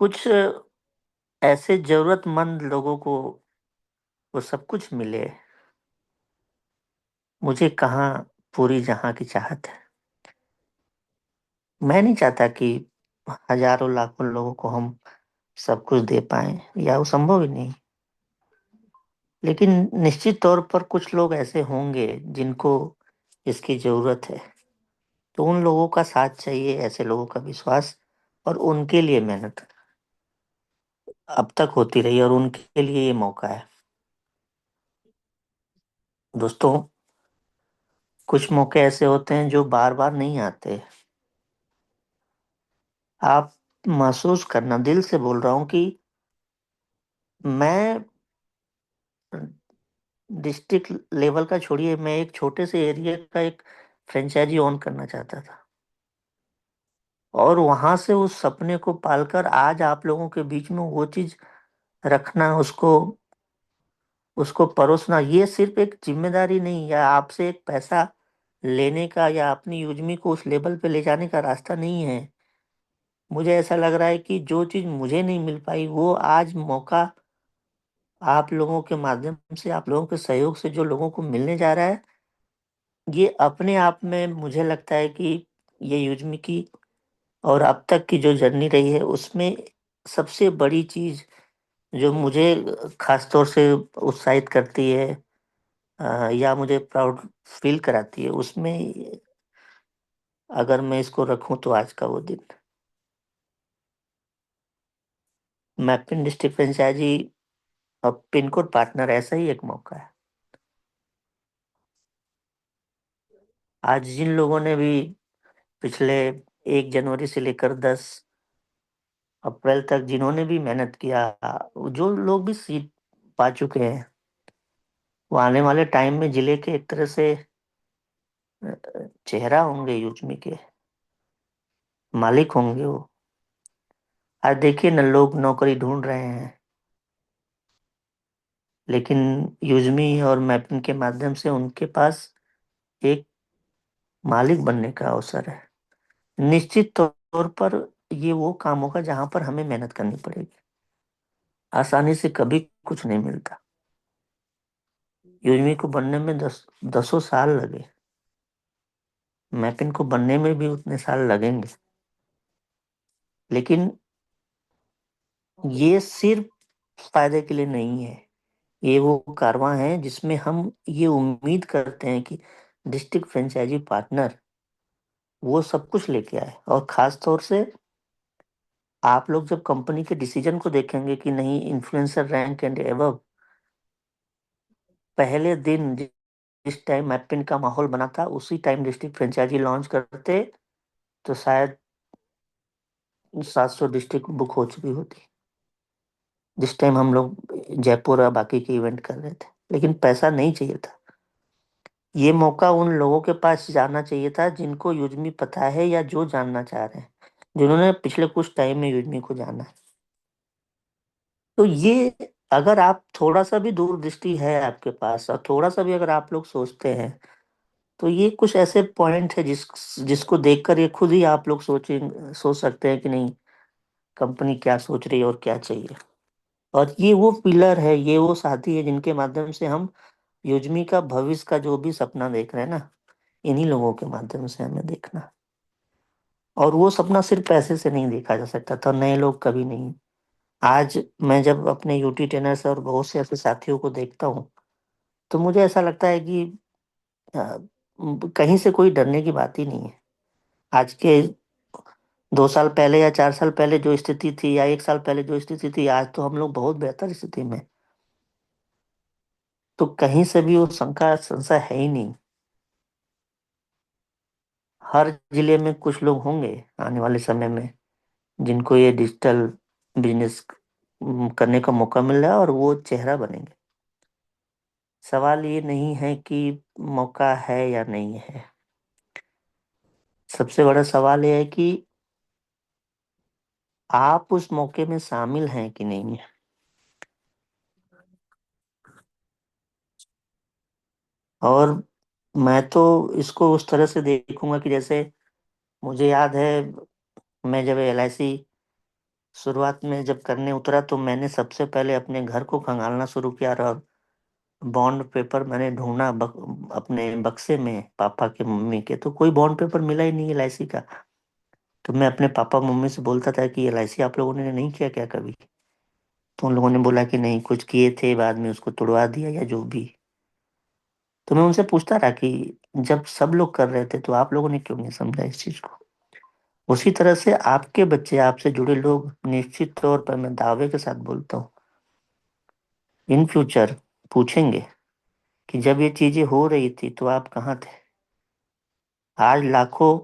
कुछ ऐसे जरूरतमंद लोगों को वो सब कुछ मिले। मुझे कहाँ पूरी जहां की चाहत है। मैं नहीं चाहता कि हजारों लाखों लोगों को हम सब कुछ दे पाए, या वो संभव ही नहीं। लेकिन निश्चित तौर पर कुछ लोग ऐसे होंगे जिनको इसकी जरूरत है, तो उन लोगों का साथ चाहिए, ऐसे लोगों का विश्वास, और उनके लिए मेहनत अब तक होती रही, और उनके लिए ये मौका है। दोस्तों, कुछ मौके ऐसे होते हैं जो बार बार नहीं आते। आप महसूस करना, दिल से बोल रहा हूं कि मैं डिस्ट्रिक्ट लेवल का छोड़िए, मैं एक छोटे से एरिया का एक फ्रेंचाइजी ओन करना चाहता था, और वहां से उस सपने को पालकर आज आप लोगों के बीच में वो चीज रखना, उसको उसको परोसना, ये सिर्फ एक जिम्मेदारी नहीं, या आपसे एक पैसा लेने का, या अपनी यूजमी को उस लेवल पे ले जाने का रास्ता नहीं है। मुझे ऐसा लग रहा है कि जो चीज मुझे नहीं मिल पाई, वो आज मौका आप लोगों के माध्यम से, आप लोगों के सहयोग से जो लोगों को मिलने जा रहा है, ये अपने आप में मुझे लगता है कि ये यूजमी की और अब तक की जो जर्नी रही है, उसमें सबसे बड़ी चीज जो मुझे खास तौर से उत्साहित करती है, या मुझे प्राउड फील कराती है, उसमें अगर मैं इसको रखूं तो आज का वो दिन। मैपिन डिस्ट्रिक्ट फ्रेंचाइजी और पिन कोड पार्टनर ऐसा ही एक मौका है। आज जिन लोगों ने भी पिछले 1 जनवरी से लेकर 10 अप्रैल तक जिन्होंने भी मेहनत किया, जो लोग भी सीट पा चुके हैं, वो आने वाले टाइम में जिले के एक तरह से चेहरा होंगे, यूजमी के मालिक होंगे वो। आज देखिए न, लोग नौकरी ढूंढ रहे हैं, लेकिन यूजमी और मैपिंग के माध्यम से उनके पास एक मालिक बनने का अवसर है। निश्चित तौर पर ये वो काम होगा जहां पर हमें मेहनत करनी पड़ेगी। आसानी से कभी कुछ नहीं मिलता। यूजमी को बनने में दसों साल लगे, मैपिन को बनने में भी उतने साल लगेंगे। लेकिन ये सिर्फ फायदे के लिए नहीं है, ये वो कारवां है जिसमें हम ये उम्मीद करते हैं कि डिस्ट्रिक्ट फ्रेंचाइजी पार्टनर वो सब कुछ लेके आए। और खास तौर से आप लोग जब कंपनी के डिसीजन को देखेंगे कि नहीं, इन्फ्लुएंसर रैंक एंड एबव, पहले दिन जिस टाइम मैपिन का माहौल बना था, उसी टाइम डिस्ट्रिक्ट फ्रेंचाइजी लॉन्च करते, तो शायद 700 डिस्ट्रिक्ट बुक हो चुकी होती जिस टाइम हम लोग जयपुर और बाकी के इवेंट कर रहे थे, लेकिन पैसा नहीं चाहिए था। ये मौका उन लोगों के पास जाना चाहिए था जिनको यूजमी पता है या जो जानना चाह रहे हैं, जिन्होंने पिछले कुछ टाइम में यूजमी को जाना है। तो ये अगर आप थोड़ा सा भी दूरदृष्टि है आपके पास और थोड़ा सा भी अगर आप लोग सोचते हैं, तो ये कुछ ऐसे पॉइंट है जिसको देखकर ये खुद ही आप लोग सोच सकते हैं कि नहीं, कंपनी क्या सोच रही है और क्या चाहिए। और ये वो पिलर है, ये वो साथी है जिनके माध्यम से हम योजमी का भविष्य का जो भी सपना देख रहे हैं ना, इन्हीं लोगों के माध्यम से हमें देखना है। और वो सपना सिर्फ पैसे से नहीं देखा जा सकता था, नए लोग कभी नहीं। आज मैं जब अपने यूटी ट्रेनर्स और बहुत से ऐसे साथियों को देखता हूँ, तो मुझे ऐसा लगता है कि अ, कहीं से कोई डरने की बात ही नहीं है। आज के 2 साल पहले या 4 साल पहले जो स्थिति थी या 1 साल पहले जो स्थिति थी, आज तो हम लोग बहुत बेहतर स्थिति में। तो कहीं से भी वो शंका संशय है ही नहीं। हर जिले में कुछ लोग होंगे आने वाले समय में जिनको ये डिजिटल बिजनेस करने का मौका मिल रहा है और वो चेहरा बनेंगे। सवाल ये नहीं है कि मौका है या नहीं है, सबसे बड़ा सवाल ये है कि आप उस मौके में शामिल हैं कि नहीं है। और मैं तो इसको उस तरह से देखूंगा कि जैसे मुझे याद है, मैं जब LIC शुरुआत में जब करने उतरा तो मैंने सबसे पहले अपने घर को खंगालना शुरू किया और बॉन्ड पेपर मैंने ढूंढा अपने बक्से में पापा के मम्मी के, तो कोई बॉन्ड पेपर मिला ही नहीं LIC का। तो मैं अपने पापा मम्मी से बोलता था कि LIC आप लोगों ने नहीं किया क्या कभी? तो उन लोगों ने बोला कि नहीं, कुछ किए थे, बाद में उसको तुड़वा दिया या जो भी। तो मैं उनसे पूछता रहा कि जब सब लोग कर रहे थे तो आप लोगों ने क्यों नहीं समझा इस चीज को। उसी तरह से आपके बच्चे, आपसे जुड़े लोग, निश्चित तौर पर मैं दावे के साथ बोलता हूँ, इन फ्यूचर पूछेंगे कि जब ये चीजें हो रही थी तो आप कहाँ थे। आज लाखों,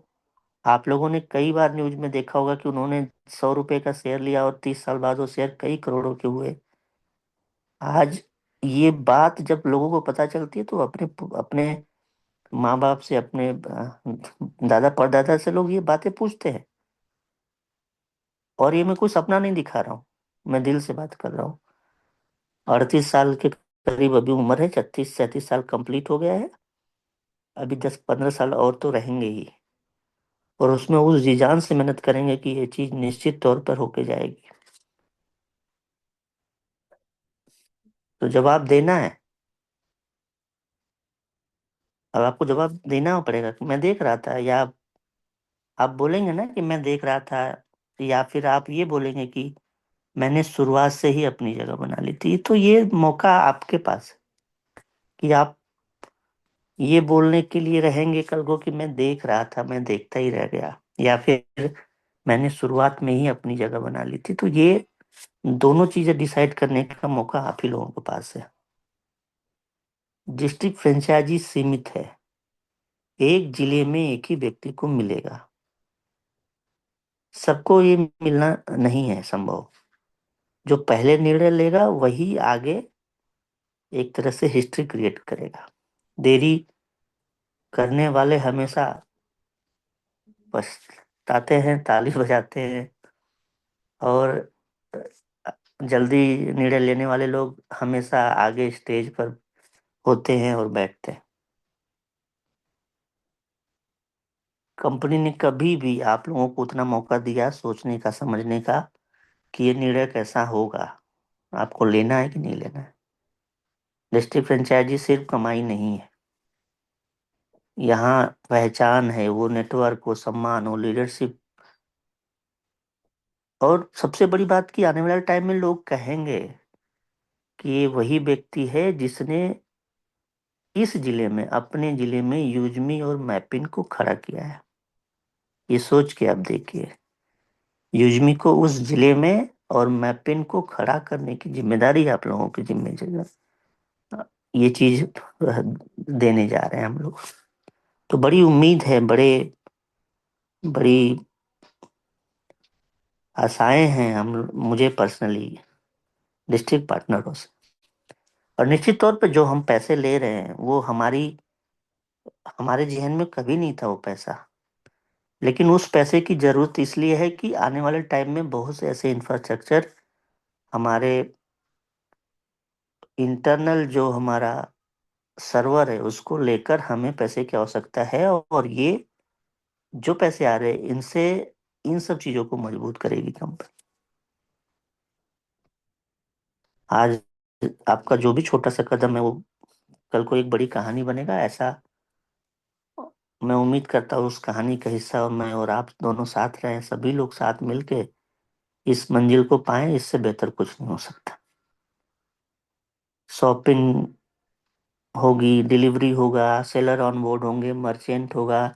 आप लोगों ने कई बार न्यूज में देखा होगा कि उन्होंने 100 रुपए का शेयर लिया और 30 साल बाद वो शेयर कई करोड़ों के हुए। आज ये बात जब लोगों को पता चलती है तो अपने अपने माँ बाप से, अपने दादा परदादा से लोग ये बातें पूछते हैं। और ये मैं कोई सपना नहीं दिखा रहा हूँ, मैं दिल से बात कर रहा हूँ। 38 साल के करीब अभी उम्र है, 36-37 साल कंप्लीट हो गया है। अभी 10-15 साल और तो रहेंगे ही, और उसमें उस जी जान से मेहनत करेंगे कि ये चीज निश्चित तौर पर होके जाएगी। तो जवाब देना है, अब आपको जवाब देना पड़ेगा। मैं देख रहा था, या आप बोलेंगे ना कि मैं देख रहा था, या फिर आप ये बोलेंगे कि मैंने शुरुआत से ही अपनी जगह बना ली थी। तो ये मौका आपके पास है कि आप ये बोलने के लिए रहेंगे कल को कि मैं देख रहा था, मैं देखता ही रह गया, या फिर मैंने शुरुआत में ही अपनी जगह बना ली थी। तो ये दोनों चीजें डिसाइड करने का मौका आप ही लोगों के पास है। डिस्ट्रिक्ट फ्रेंचाइजी सीमित है, एक जिले में एक ही व्यक्ति को मिलेगा, सबको ये मिलना नहीं है संभव। जो पहले निर्णय लेगा वही आगे एक तरह से हिस्ट्री क्रिएट करेगा। देरी करने वाले हमेशा पछताते हैं, ताली बजाते हैं, और जल्दी निर्णय लेने वाले लोग हमेशा आगे स्टेज पर होते हैं और बैठते हैं। कंपनी ने कभी भी आप लोगों को उतना मौका दिया सोचने का, समझने का कि ये निर्णय कैसा होगा, आपको लेना है कि नहीं लेना है। डिस्ट्रिक्ट फ्रेंचाइजी सिर्फ कमाई नहीं है, यहाँ पहचान है, वो नेटवर्क, वो सम्मान, वो लीडरशिप। और सबसे बड़ी बात कि आने वाले टाइम में लोग कहेंगे कि ये वही व्यक्ति है जिसने इस जिले में, अपने जिले में यूजमी और मैपिन को खड़ा किया है। ये सोच के आप देखिए, यूजमी को उस जिले में और मैपिन को खड़ा करने की जिम्मेदारी आप लोगों की जिम्मेदारी, ये चीज देने जा रहे हैं हम लोग। तो बड़ी उम्मीद है, बड़ी आशाएं हैं हम मुझे पर्सनली डिस्ट्रिक्ट पार्टनरों से। और निश्चित तौर पे जो हम पैसे ले रहे हैं वो हमारे जहन में कभी नहीं था वो पैसा, लेकिन उस पैसे की जरूरत इसलिए है कि आने वाले टाइम में बहुत से ऐसे इंफ्रास्ट्रक्चर हमारे इंटरनल जो हमारा सर्वर है उसको लेकर हमें पैसे की आवश्यकता है, और ये जो पैसे आ रहे हैं इनसे इन सब चीजों को मजबूत करेगी कंपनी। आज आपका जो भी छोटा सा कदम है वो कल को एक बड़ी कहानी बनेगा, ऐसा मैं उम्मीद करता हूँ। उस कहानी का हिस्सा मैं और आप दोनों साथ रहें, सभी लोग साथ मिलके इस मंजिल को पाएं, इससे बेहतर कुछ नहीं हो सकता। शॉपिंग होगी, डिलीवरी होगा, सेलर ऑन बोर्ड होंगे, मर्चेंट होगा,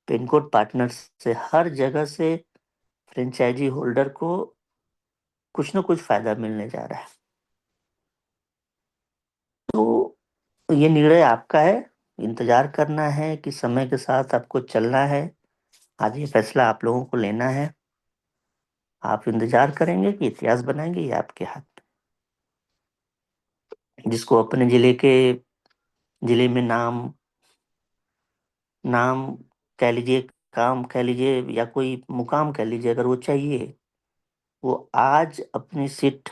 पिन कोड पार्टनर से हर जगह से फ्रेंचाइजी होल्डर को कुछ ना कुछ फायदा मिलने जा रहा है। तो ये निर्णय आपका है, इंतजार करना है कि समय के साथ आपको चलना है। आज ये फैसला आप लोगों को लेना है। आप इंतजार करेंगे कि इतिहास बनाएंगे, ये आपके हाथ में। जिसको अपने जिले में नाम कह लीजिए, काम कह लीजिए, या कोई मुकाम कह लीजिए, अगर वो चाहिए, वो आज अपनी सीट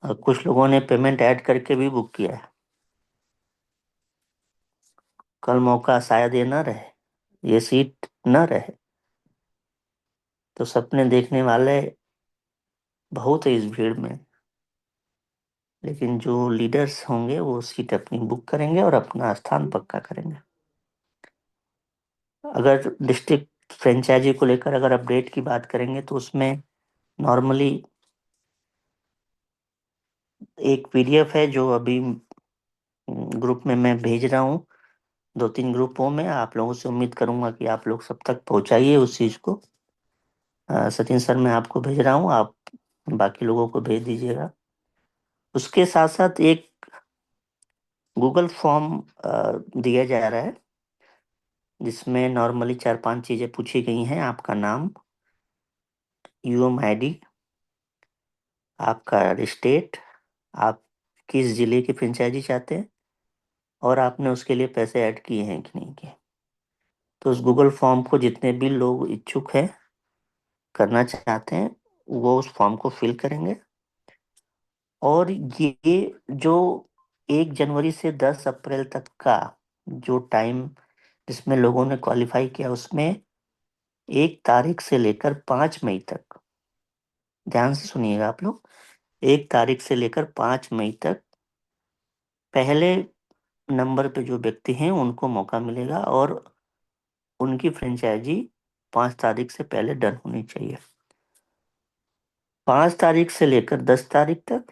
कुछ लोगों ने पेमेंट ऐड करके भी बुक किया है। कल मौका शायद ये न रहे, ये सीट न रहे, तो सपने देखने वाले बहुत है इस भीड़ में, लेकिन जो लीडर्स होंगे वो सीट अपनी बुक करेंगे और अपना स्थान पक्का करेंगे। अगर डिस्ट्रिक्ट फ्रेंचाइजी को लेकर अगर अपडेट की बात करेंगे तो उसमें नॉर्मली एक पीडीएफ है जो अभी ग्रुप में मैं भेज रहा हूँ, 2-3 ग्रुपों में। आप लोगों से उम्मीद करूंगा कि आप लोग सब तक पहुंचाइए उस चीज को। सचिन सर मैं आपको भेज रहा हूँ, आप बाकी लोगों को भेज दीजिएगा। उसके साथ साथ एक गूगल फॉर्म दिया जा रहा है जिसमें नॉर्मली 4-5 चीजें पूछी गई हैं। आपका नाम, यूएम आईडी, आपका स्टेट, आप किस जिले की फ्रेंचाइजी चाहते हैं, और आपने उसके लिए पैसे ऐड किए हैं कि नहीं किए। तो उस गूगल फॉर्म को जितने भी लोग इच्छुक हैं, करना चाहते हैं, वो उस फॉर्म को फिल करेंगे। और ये जो 1 जनवरी से 10 अप्रैल तक का जो टाइम जिसमें लोगों ने क्वालिफाई किया, उसमें 1 तारीख से लेकर 5 मई तक, ध्यान से सुनिएगा आप लोग, 1 तारीख से लेकर 5 मई तक पहले नंबर पे जो व्यक्ति हैं उनको मौका मिलेगा, और उनकी फ्रेंचाइजी 5 तारीख से पहले डन होनी चाहिए। 5 तारीख से लेकर 10 तारीख तक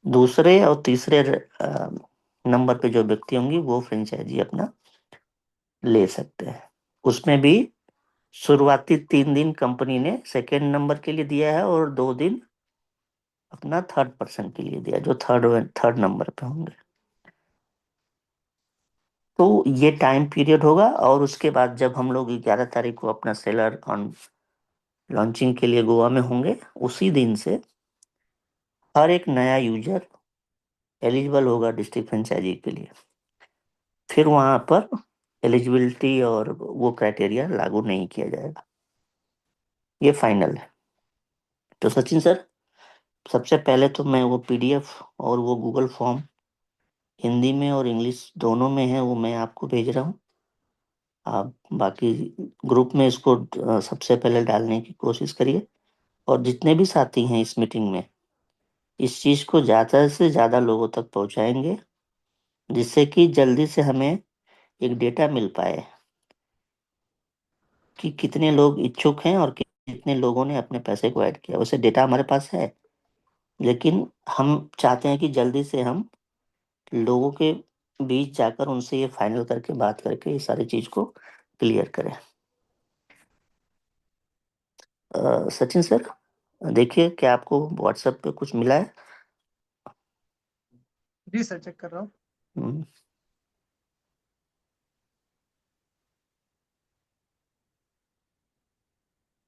दूसरे और तीसरे नंबर पे जो व्यक्ति होंगे वो फ्रेंचाइजी अपना ले सकते हैं। उसमें भी शुरुआती 3 दिन कंपनी ने सेकेंड नंबर के लिए दिया है, और 2 दिन अपना थर्ड पर्सन के लिए दिया, जो थर्ड नंबर पे होंगे। तो ये टाइम पीरियड होगा, और उसके बाद जब हम लोग 11 तारीख को अपना सेलर ऑन लॉन्चिंग के लिए गोवा में होंगे, उसी दिन से हर एक नया यूजर एलिजिबल होगा डिस्ट्रिक्ट फ्रेंचाइजी के लिए। फिर वहां पर एलिजिबिलिटी और वो क्राइटेरिया लागू नहीं किया जाएगा, ये फाइनल है। तो सचिन सर, सबसे पहले तो मैं वो पीडीएफ और वो गूगल फॉर्म हिंदी में और इंग्लिश दोनों में है, वो मैं आपको भेज रहा हूँ। आप बाकी ग्रुप में इसको सबसे पहले डालने की कोशिश करिए, और जितने भी साथी हैं इस मीटिंग में, इस चीज को ज्यादा से ज्यादा लोगों तक पहुंचाएंगे, जिससे कि जल्दी से हमें एक डेटा मिल पाए कि कितने लोग इच्छुक हैं और कितने लोगों ने अपने पैसे को ऐड किया। वैसे डेटा हमारे पास है, लेकिन हम चाहते हैं कि जल्दी से हम लोगों के बीच जाकर उनसे ये फाइनल करके बात करके ये सारी चीज को क्लियर करें। सचिन सर, देखिए क्या आपको व्हाट्सएप पे कुछ मिला है? जी सर, चेक कर रहा हूँ। हम्म,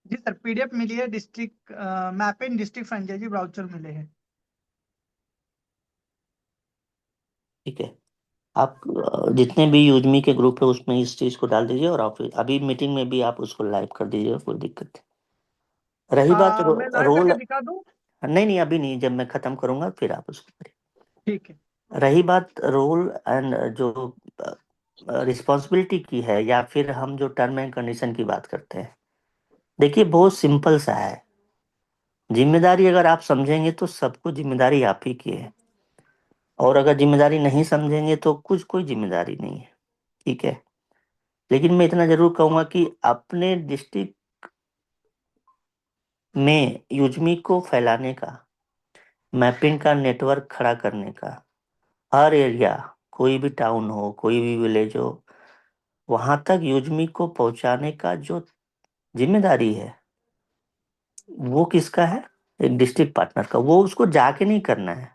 जी सर, पीडीएफ मिली है, डिस्ट्रिक्ट मैप इन डिस्ट्रिक्ट फ्रेंचाइजी ब्राउचर मिले हैं। ठीक है, आप जितने भी यूजमी के ग्रुप है उसमें इस चीज को डाल दीजिए, और आप अभी मीटिंग में भी आप उसको लाइव कर दीजिए, कोई दिक्कत नहीं। रही बात मैं लाइव रोल, करके दिखा दूं? नहीं नहीं अभी नहीं, जब मैं खत्म करूंगा फिर आप उसको करिए। ठीक है। रही बात रोल एंड जो रिस्पॉन्सिबिलिटी की है, या फिर हम जो टर्म एंड कंडीशन की बात करते हैं, देखिए बहुत सिंपल सा है। जिम्मेदारी अगर आप समझेंगे तो सबको जिम्मेदारी आप ही की है, और अगर जिम्मेदारी नहीं समझेंगे तो कुछ कोई जिम्मेदारी नहीं है। ठीक है, लेकिन मैं इतना जरूर कहूंगा कि अपने डिस्ट्रिक्ट में यूजमी को फैलाने का, मैपिंग का नेटवर्क खड़ा करने का, हर एरिया, कोई भी टाउन हो, कोई भी विलेज हो, वहां तक यूजमी को पहुंचाने का जो जिम्मेदारी है वो किसका है? एक डिस्ट्रिक्ट पार्टनर का। वो उसको जाके नहीं करना है,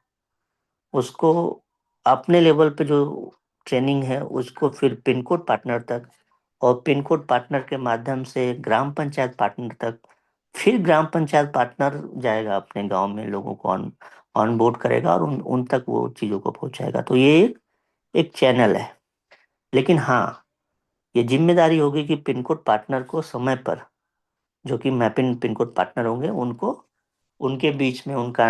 उसको अपने लेवल पे जो ट्रेनिंग है उसको फिर पिन कोड पार्टनर तक, और पिन कोड पार्टनर के माध्यम से ग्राम पंचायत पार्टनर तक, फिर ग्राम पंचायत पार्टनर जाएगा अपने गांव में, लोगों को ऑन बोर्ड करेगा और उन तक वो चीज़ों को पहुंचाएगा। तो ये एक चैनल है। लेकिन हाँ, ये जिम्मेदारी होगी कि पिन कोड पार्टनर को समय पर, जो कि मैपिंग पिन कोड पार्टनर होंगे, उनको उनके बीच में उनका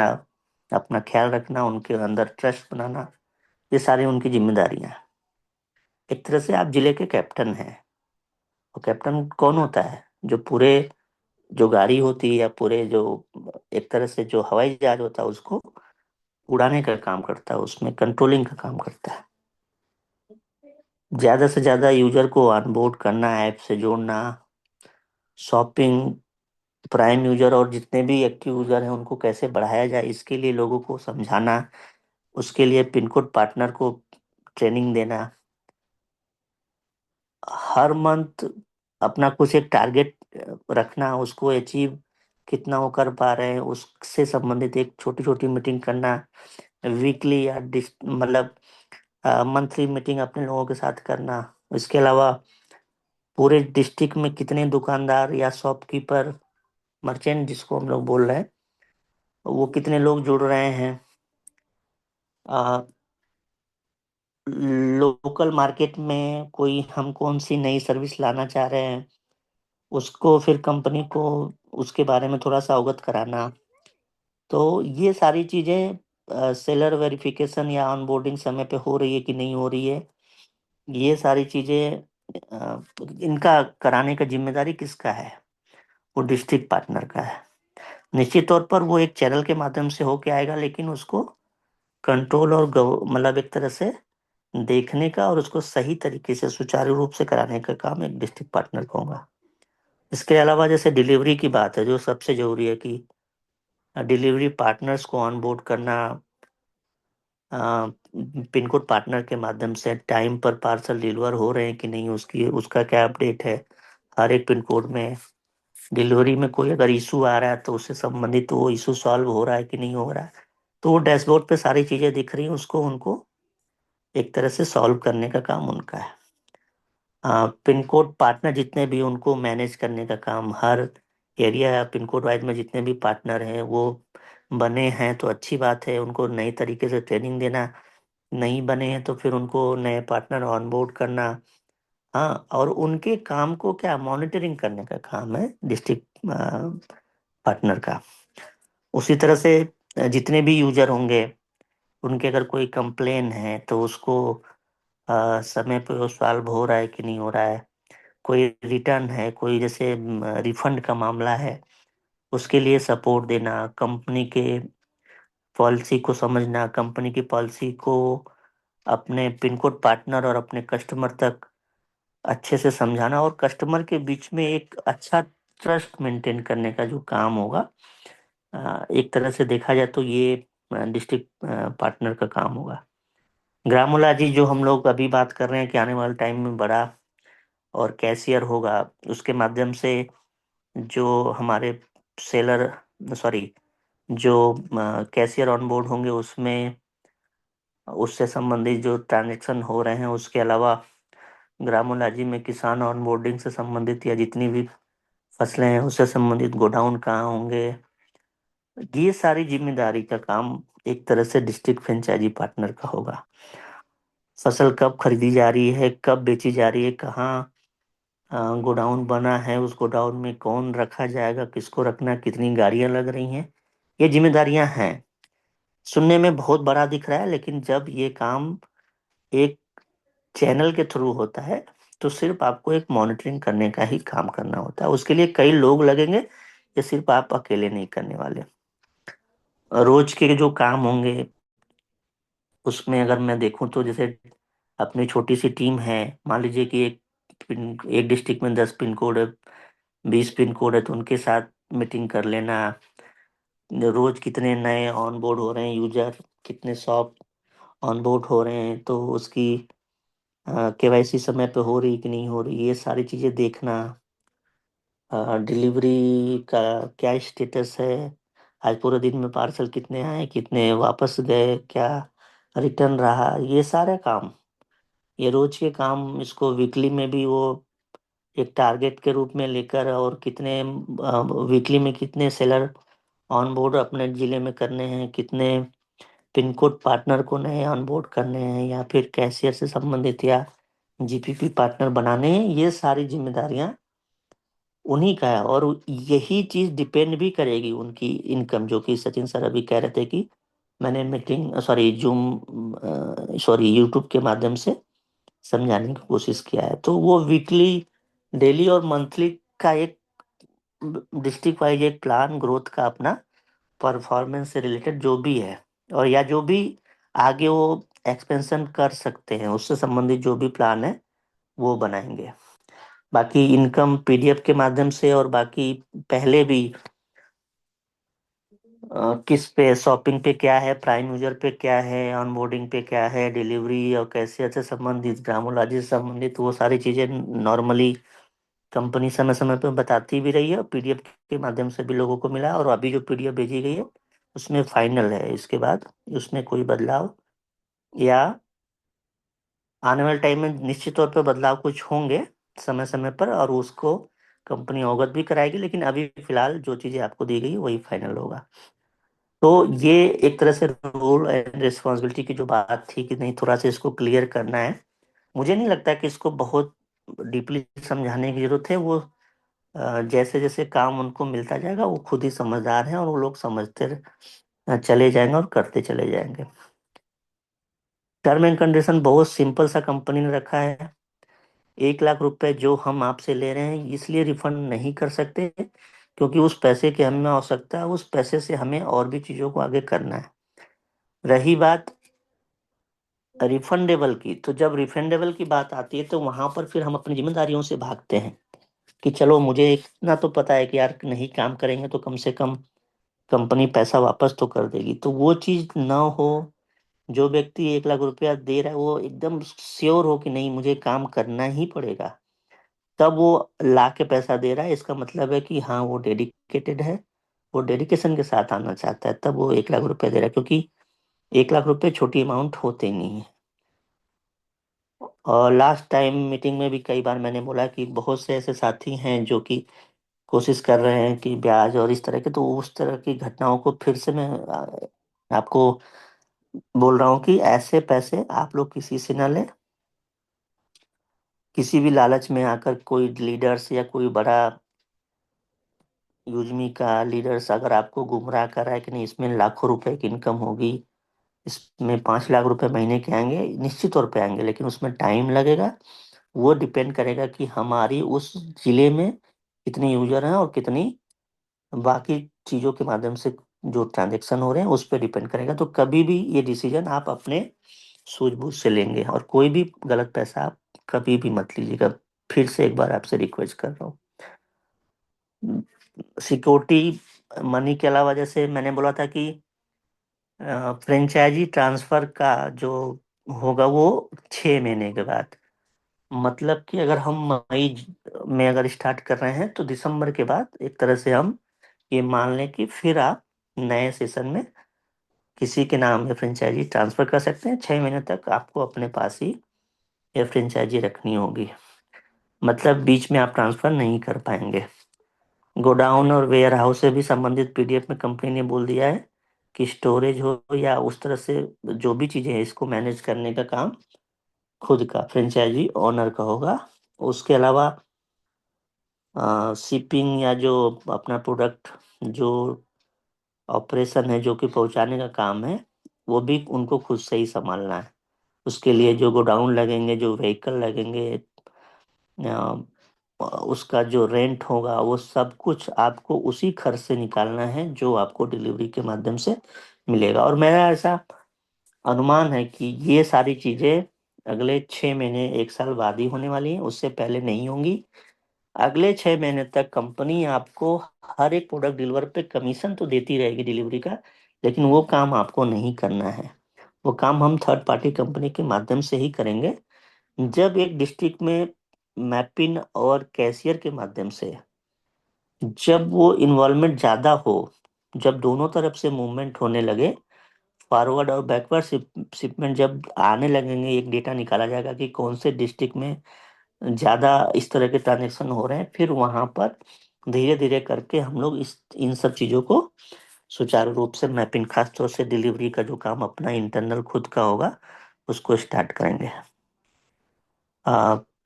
अपना ख्याल रखना, उनके अंदर ट्रस्ट बनाना, ये सारी उनकी जिम्मेदारियां हैं। एक तरह से आप जिले के कैप्टन हैं। और कैप्टन कौन होता है? जो पूरे, जो गाड़ी होती है या पूरे जो, एक तरह से जो हवाई जहाज होता है उसको उड़ाने का काम करता है, उसमें कंट्रोलिंग का काम करता है। ज्यादा से ज्यादा यूजर को ऑनबोर्ड करना, ऐप से जोड़ना, शॉपिंग, प्राइम यूजर और जितने भी एक्टिव यूजर हैं उनको कैसे बढ़ाया जाए, इसके लिए लोगों को समझाना, उसके लिए पिन कोड पार्टनर को ट्रेनिंग देना, हर मंथ अपना कुछ एक टारगेट रखना, उसको अचीव कितना वो कर पा रहे हैं उससे संबंधित एक छोटी छोटी मीटिंग करना, वीकली या मतलब मंथली मीटिंग अपने लोगों के साथ करना। इसके अलावा पूरे डिस्ट्रिक्ट में कितने दुकानदार या शॉपकीपर, मर्चेंट जिसको हम लोग बोल रहे हैं, वो कितने लोग जुड़ रहे हैं, लोकल मार्केट में कोई हम कौन सी नई सर्विस लाना चाह रहे हैं, उसको फिर कंपनी को उसके बारे में थोड़ा सा अवगत कराना। तो ये सारी चीज़ें, सेलर वेरिफिकेशन या ऑनबोर्डिंग समय पे हो रही है कि नहीं हो रही है, ये सारी चीज़ें इनका कराने का जिम्मेदारी किसका है? वो डिस्ट्रिक्ट पार्टनर का है। निश्चित तौर पर वो एक चैनल के माध्यम से होके आएगा, लेकिन उसको कंट्रोल और मतलब एक तरह से देखने का और उसको सही तरीके से सुचारू रूप से कराने का काम एक डिस्ट्रिक्ट पार्टनर का होगा। इसके अलावा जैसे डिलीवरी की बात है, जो सबसे जरूरी है कि डिलीवरी पार्टनर्स को ऑन बोर्ड करना, पिन कोड पार्टनर के माध्यम से टाइम पर पार्सल डिलीवर हो रहे हैं कि नहीं, उसकी उसका क्या अपडेट है, हर एक पिन कोड में डिलीवरी में कोई अगर इशू आ रहा है तो उससे संबंधित वो इशू सॉल्व हो रहा है कि नहीं हो रहा है। तो वो डैशबोर्ड पे सारी चीजें दिख रही हैं, उसको उनको एक तरह से सॉल्व करने का काम उनका है। पिन कोड पार्टनर जितने भी, उनको मैनेज करने का काम, हर एरिया या पिन कोड वाइज में जितने भी पार्टनर हैं वो बने हैं तो अच्छी बात है, उनको नई तरीके से ट्रेनिंग देना, नहीं बने हैं तो फिर उनको नए पार्टनर ऑनबोर्ड करना। हाँ, और उनके काम को क्या मॉनिटरिंग करने का काम है डिस्ट्रिक्ट पार्टनर का। उसी तरह से जितने भी यूजर होंगे, उनके अगर कोई कंप्लेन है तो उसको समय पे वो सॉल्व हो रहा है कि नहीं हो रहा है, कोई रिटर्न है, कोई जैसे रिफंड का मामला है, उसके लिए सपोर्ट देना, कंपनी के पॉलिसी को समझना, कंपनी की पॉलिसी को अपने पिन कोड पार्टनर और अपने कस्टमर तक अच्छे से समझाना, और कस्टमर के बीच में एक अच्छा ट्रस्ट मेंटेन करने का जो काम होगा, एक तरह से देखा जाए तो ये डिस्ट्रिक्ट पार्टनर का काम होगा। ग्रामोलॉजी जो हम लोग अभी बात कर रहे हैं कि आने वाले टाइम में बड़ा और कैशियर होगा, उसके माध्यम से जो हमारे सेलर, सॉरी, जो कैशियर ऑन बोर्ड होंगे, उसमें उससे संबंधित जो ट्रांजैक्शन हो रहे हैं, उसके अलावा ग्रामोलॉजी में किसान ऑन बोर्डिंग से संबंधित या जितनी भी फसलें हैं उससे संबंधित गोडाउन कहाँ होंगे, ये सारी जिम्मेदारी का काम एक तरह से डिस्ट्रिक्ट फ्रेंचाइजी पार्टनर का होगा। फसल कब खरीदी जा रही है, कब बेची जा रही है, कहाँ गोडाउन बना है, उस गोडाउन में कौन रखा जाएगा, किसको रखना, कितनी गाड़ियां लग रही हैं, ये जिम्मेदारियां हैं। सुनने में बहुत बड़ा दिख रहा है, लेकिन जब ये काम एक चैनल के थ्रू होता है तो सिर्फ आपको एक मॉनिटरिंग करने का ही काम करना होता है। उसके लिए कई लोग लगेंगे, ये सिर्फ आप अकेले नहीं करने वाले। रोज के जो काम होंगे उसमें अगर मैं देखूं तो जैसे अपनी छोटी सी टीम है, मान लीजिए कि एक डिस्ट्रिक्ट में 10 पिन कोड है, 20 पिन कोड है, तो उनके साथ मीटिंग कर लेना। रोज कितने नए ऑन बोर्ड हो रहे हैं यूजर, कितने शॉप ऑन बोर्ड हो रहे हैं, तो उसकी केवाईसी समय पे हो रही कि नहीं हो रही, ये सारी चीजें देखना। डिलीवरी का क्या स्टेटस है, आज पूरे दिन में पार्सल कितने आए, कितने वापस गए, क्या रिटर्न रहा, ये सारे काम, ये रोज के काम। इसको वीकली में भी वो एक टारगेट के रूप में लेकर, और कितने वीकली में कितने सेलर ऑन बोर्ड अपने जिले में करने हैं, कितने पिन कोड पार्टनर को नए ऑन बोर्ड करने हैं, या फिर कैशियर से संबंधित या जीपीपी पार्टनर बनाने हैं, ये सारी जिम्मेदारियां उन्हीं का है। और यही चीज डिपेंड भी करेगी उनकी इनकम, जो कि सचिन सर अभी कह रहे थे कि मैंने meeting sorry zoom sorry YouTube के माध्यम से समझाने की कोशिश किया है। तो वो वीकली, डेली और मंथली का एक डिस्ट्रिक्ट वाइज एक प्लान, ग्रोथ का अपना, परफॉर्मेंस से रिलेटेड जो भी है, और या जो भी आगे वो एक्सपेंशन कर सकते हैं उससे संबंधित जो भी प्लान है वो बनाएंगे। बाकी इनकम पीडीएफ के माध्यम से, और बाकी पहले भी किस पे शॉपिंग पे क्या है, प्राइम यूजर पे क्या है, ऑनबोर्डिंग पे क्या है, डिलीवरी और कैशियर से संबंधित, ग्रामोलॉजी से संबंधित, वो सारी चीजें नॉर्मली कंपनी समय समय पे बताती भी रही है, और पीडीएफ के माध्यम से भी लोगों को मिला। और अभी जो पीडीएफ भेजी गई है उसमें फाइनल है, इसके बाद उसमें कोई बदलाव या आने वाले टाइम में निश्चित तौर पर बदलाव कुछ होंगे समय समय पर, और उसको कंपनी अवगत भी कराएगी। लेकिन अभी फिलहाल जो चीजें आपको दी गई वही फाइनल होगा। तो ये एक तरह से रोल एंड रिस्पॉन्सिबिलिटी की जो बात थी कि नहीं, थोड़ा सा इसको क्लियर करना है। मुझे नहीं लगता कि इसको बहुत डीपली समझाने की जरूरत है। वो जैसे जैसे काम उनको मिलता जाएगा वो खुद ही समझदार हैं, और वो लोग समझते चले जाएंगे और करते चले जाएंगे। टर्म एंड कंडीशन बहुत सिंपल सा कंपनी ने रखा है। 1 लाख रुपए जो हम आपसे ले रहे हैं इसलिए रिफंड नहीं कर सकते क्योंकि उस पैसे की हमें आवश्यकता है, उस पैसे से हमें और भी चीजों को आगे करना है। रही बात रिफंडेबल की, तो जब रिफंडेबल की बात आती है तो वहां पर फिर हम अपनी जिम्मेदारियों से भागते हैं कि चलो मुझे इतना तो पता है कि यार नहीं काम करेंगे तो कम से कम कंपनी पैसा वापस तो कर देगी। तो वो चीज ना हो। जो व्यक्ति 1 लाख रुपया दे रहा है वो एकदम श्योर हो कि नहीं मुझे काम करना ही पड़ेगा, तब वो ला के पैसा दे रहा है, इसका मतलब है कि हाँ वो डेडिकेटेड है, वो डेडिकेशन के साथ आना चाहता है, तब वो 1 लाख रुपया दे रहा है। क्योंकि 1 लाख रुपए छोटी अमाउंट होते ही नहीं है। और लास्ट टाइम मीटिंग में भी कई बार मैंने बोला कि बहुत से ऐसे साथी हैं जो कि कोशिश कर रहे हैं कि ब्याज और इस तरह के, तो उस तरह की घटनाओं को फिर से मैं आपको बोल रहा हूँ कि ऐसे पैसे आप लोग किसी से ना लें। किसी भी लालच में आकर कोई लीडर्स या कोई बड़ा यूजमी का लीडर्स अगर आपको गुमराह कर रहा है कि नहीं इसमें लाखों रुपए की इनकम होगी, इसमें 5 लाख रुपए महीने के आएंगे, निश्चित तौर पे आएंगे, लेकिन उसमें टाइम लगेगा। वो डिपेंड करेगा कि हमारी उस जिले में कितने यूजर हैं और कितनी बाकी चीजों के माध्यम से जो ट्रांजेक्शन हो रहे हैं उस पर डिपेंड करेगा। तो कभी भी ये डिसीजन आप अपने सूझबूझ से लेंगे, और कोई भी गलत पैसा आप कभी भी मत लीजिएगा। फिर से एक बार आपसे रिक्वेस्ट कर रहा हूँ। सिक्योरिटी मनी के अलावा, जैसे मैंने बोला था कि फ्रेंचाइजी ट्रांसफर का जो होगा वो 6 महीने के बाद, मतलब कि अगर हम मई में अगर स्टार्ट कर रहे हैं तो दिसंबर के बाद एक तरह से हम ये मान लें कि फिर आप नए सेशन में किसी के नाम में फ्रेंचाइजी ट्रांसफर कर सकते हैं। 6 महीने तक आपको अपने पास ही ये फ्रेंचाइजी रखनी होगी, मतलब बीच में आप ट्रांसफर नहीं कर पाएंगे। गोडाउन और वेयर हाउस से भी संबंधित पीडीएफ में कंपनी ने बोल दिया है कि स्टोरेज हो या उस तरह से जो भी चीजें हैं इसको मैनेज करने का काम खुद का फ्रेंचाइजी ओनर का होगा। उसके अलावा शिपिंग या जो अपना प्रोडक्ट जो ऑपरेशन है जो कि पहुंचाने का काम है वो भी उनको खुद से ही संभालना है। उसके लिए जो गोडाउन लगेंगे, जो व्हीकल लगेंगे, उसका जो रेंट होगा वो सब कुछ आपको उसी खर्च से निकालना है जो आपको डिलीवरी के माध्यम से मिलेगा। और मेरा ऐसा अनुमान है कि ये सारी चीजें अगले 6 महीने 1 साल बाद ही होने वाली हैं, उससे पहले नहीं होंगी। अगले 6 महीने तक कंपनी आपको हर एक प्रोडक्ट डिलीवर पे कमीशन तो देती रहेगी डिलीवरी का, लेकिन वो काम आपको नहीं करना है। वो काम हम थर्ड पार्टी कंपनी के माध्यम से ही करेंगे। जब एक डिस्ट्रिक्ट में मैपिंग और कैशियर के माध्यम से जब वो इन्वॉल्वमेंट ज़्यादा हो, जब दोनों तरफ से मूवमेंट होने लगे, फॉरवर्ड और बैकवर्ड शिपमेंट जब आने लगेंगे, एक डेटा निकाला जाएगा कि कौन से डिस्ट्रिक्ट में ज़्यादा इस तरह के ट्रांजेक्शन हो रहे हैं, फिर वहाँ पर धीरे धीरे करके हम लोग इस इन सब चीज़ों को सुचारू रूप से मैपिंग, खासतौर से डिलीवरी का जो काम अपना इंटरनल खुद का होगा उसको स्टार्ट करेंगे।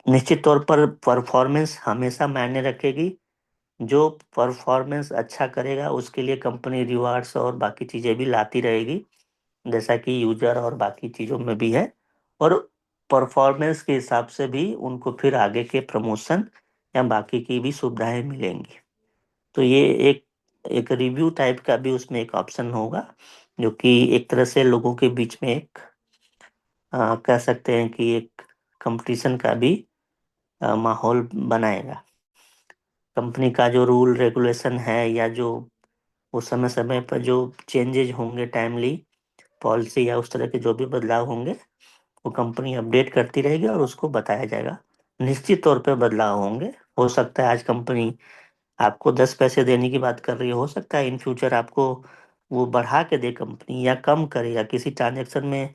निश्चित तौर पर परफॉर्मेंस हमेशा मायने रखेगी। जो परफॉर्मेंस अच्छा करेगा उसके लिए कंपनी रिवार्ड्स और बाकी चीज़ें भी लाती रहेगी, जैसा कि यूजर और बाकी चीज़ों में भी है। और परफॉर्मेंस के हिसाब से भी उनको फिर आगे के प्रमोशन या बाकी की भी सुविधाएं मिलेंगी। तो ये एक एक रिव्यू टाइप का भी उसमें एक ऑप्शन होगा, जो कि एक तरह से लोगों के बीच में एक कह सकते हैं कि एक कंपटीशन का भी माहौल बनाएगा। कंपनी का जो रूल रेगुलेशन है या जो वो समय समय पर जो चेंजेज होंगे, टाइमली पॉलिसी या उस तरह के जो भी बदलाव होंगे वो कंपनी अपडेट करती रहेगी और उसको बताया जाएगा। निश्चित तौर पे बदलाव होंगे। हो सकता है आज कंपनी आपको 10 पैसे देने की बात कर रही है, हो सकता है इन फ्यूचर आपको वो बढ़ा के दे कंपनी, या कम करे, या किसी ट्रांजेक्शन में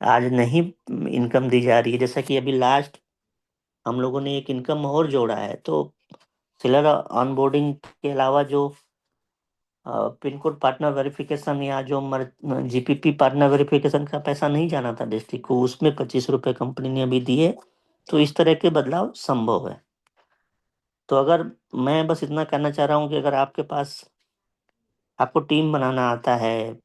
आज नहीं इनकम दी जा रही है। जैसा कि अभी लास्ट हम लोगों ने एक इनकम और जोड़ा है, तो सेलर ऑनबोर्डिंग के अलावा जो पिन कोड पार्टनर वेरिफिकेशन या जो जीपीपी पार्टनर वेरिफिकेशन का पैसा नहीं जाना था डिस्ट्रिक्ट को, उसमें 25 रुपए कंपनी ने अभी दिए। तो इस तरह के बदलाव संभव है। तो अगर मैं बस इतना कहना चाह रहा हूँ कि अगर आपके पास आपको टीम बनाना आता है,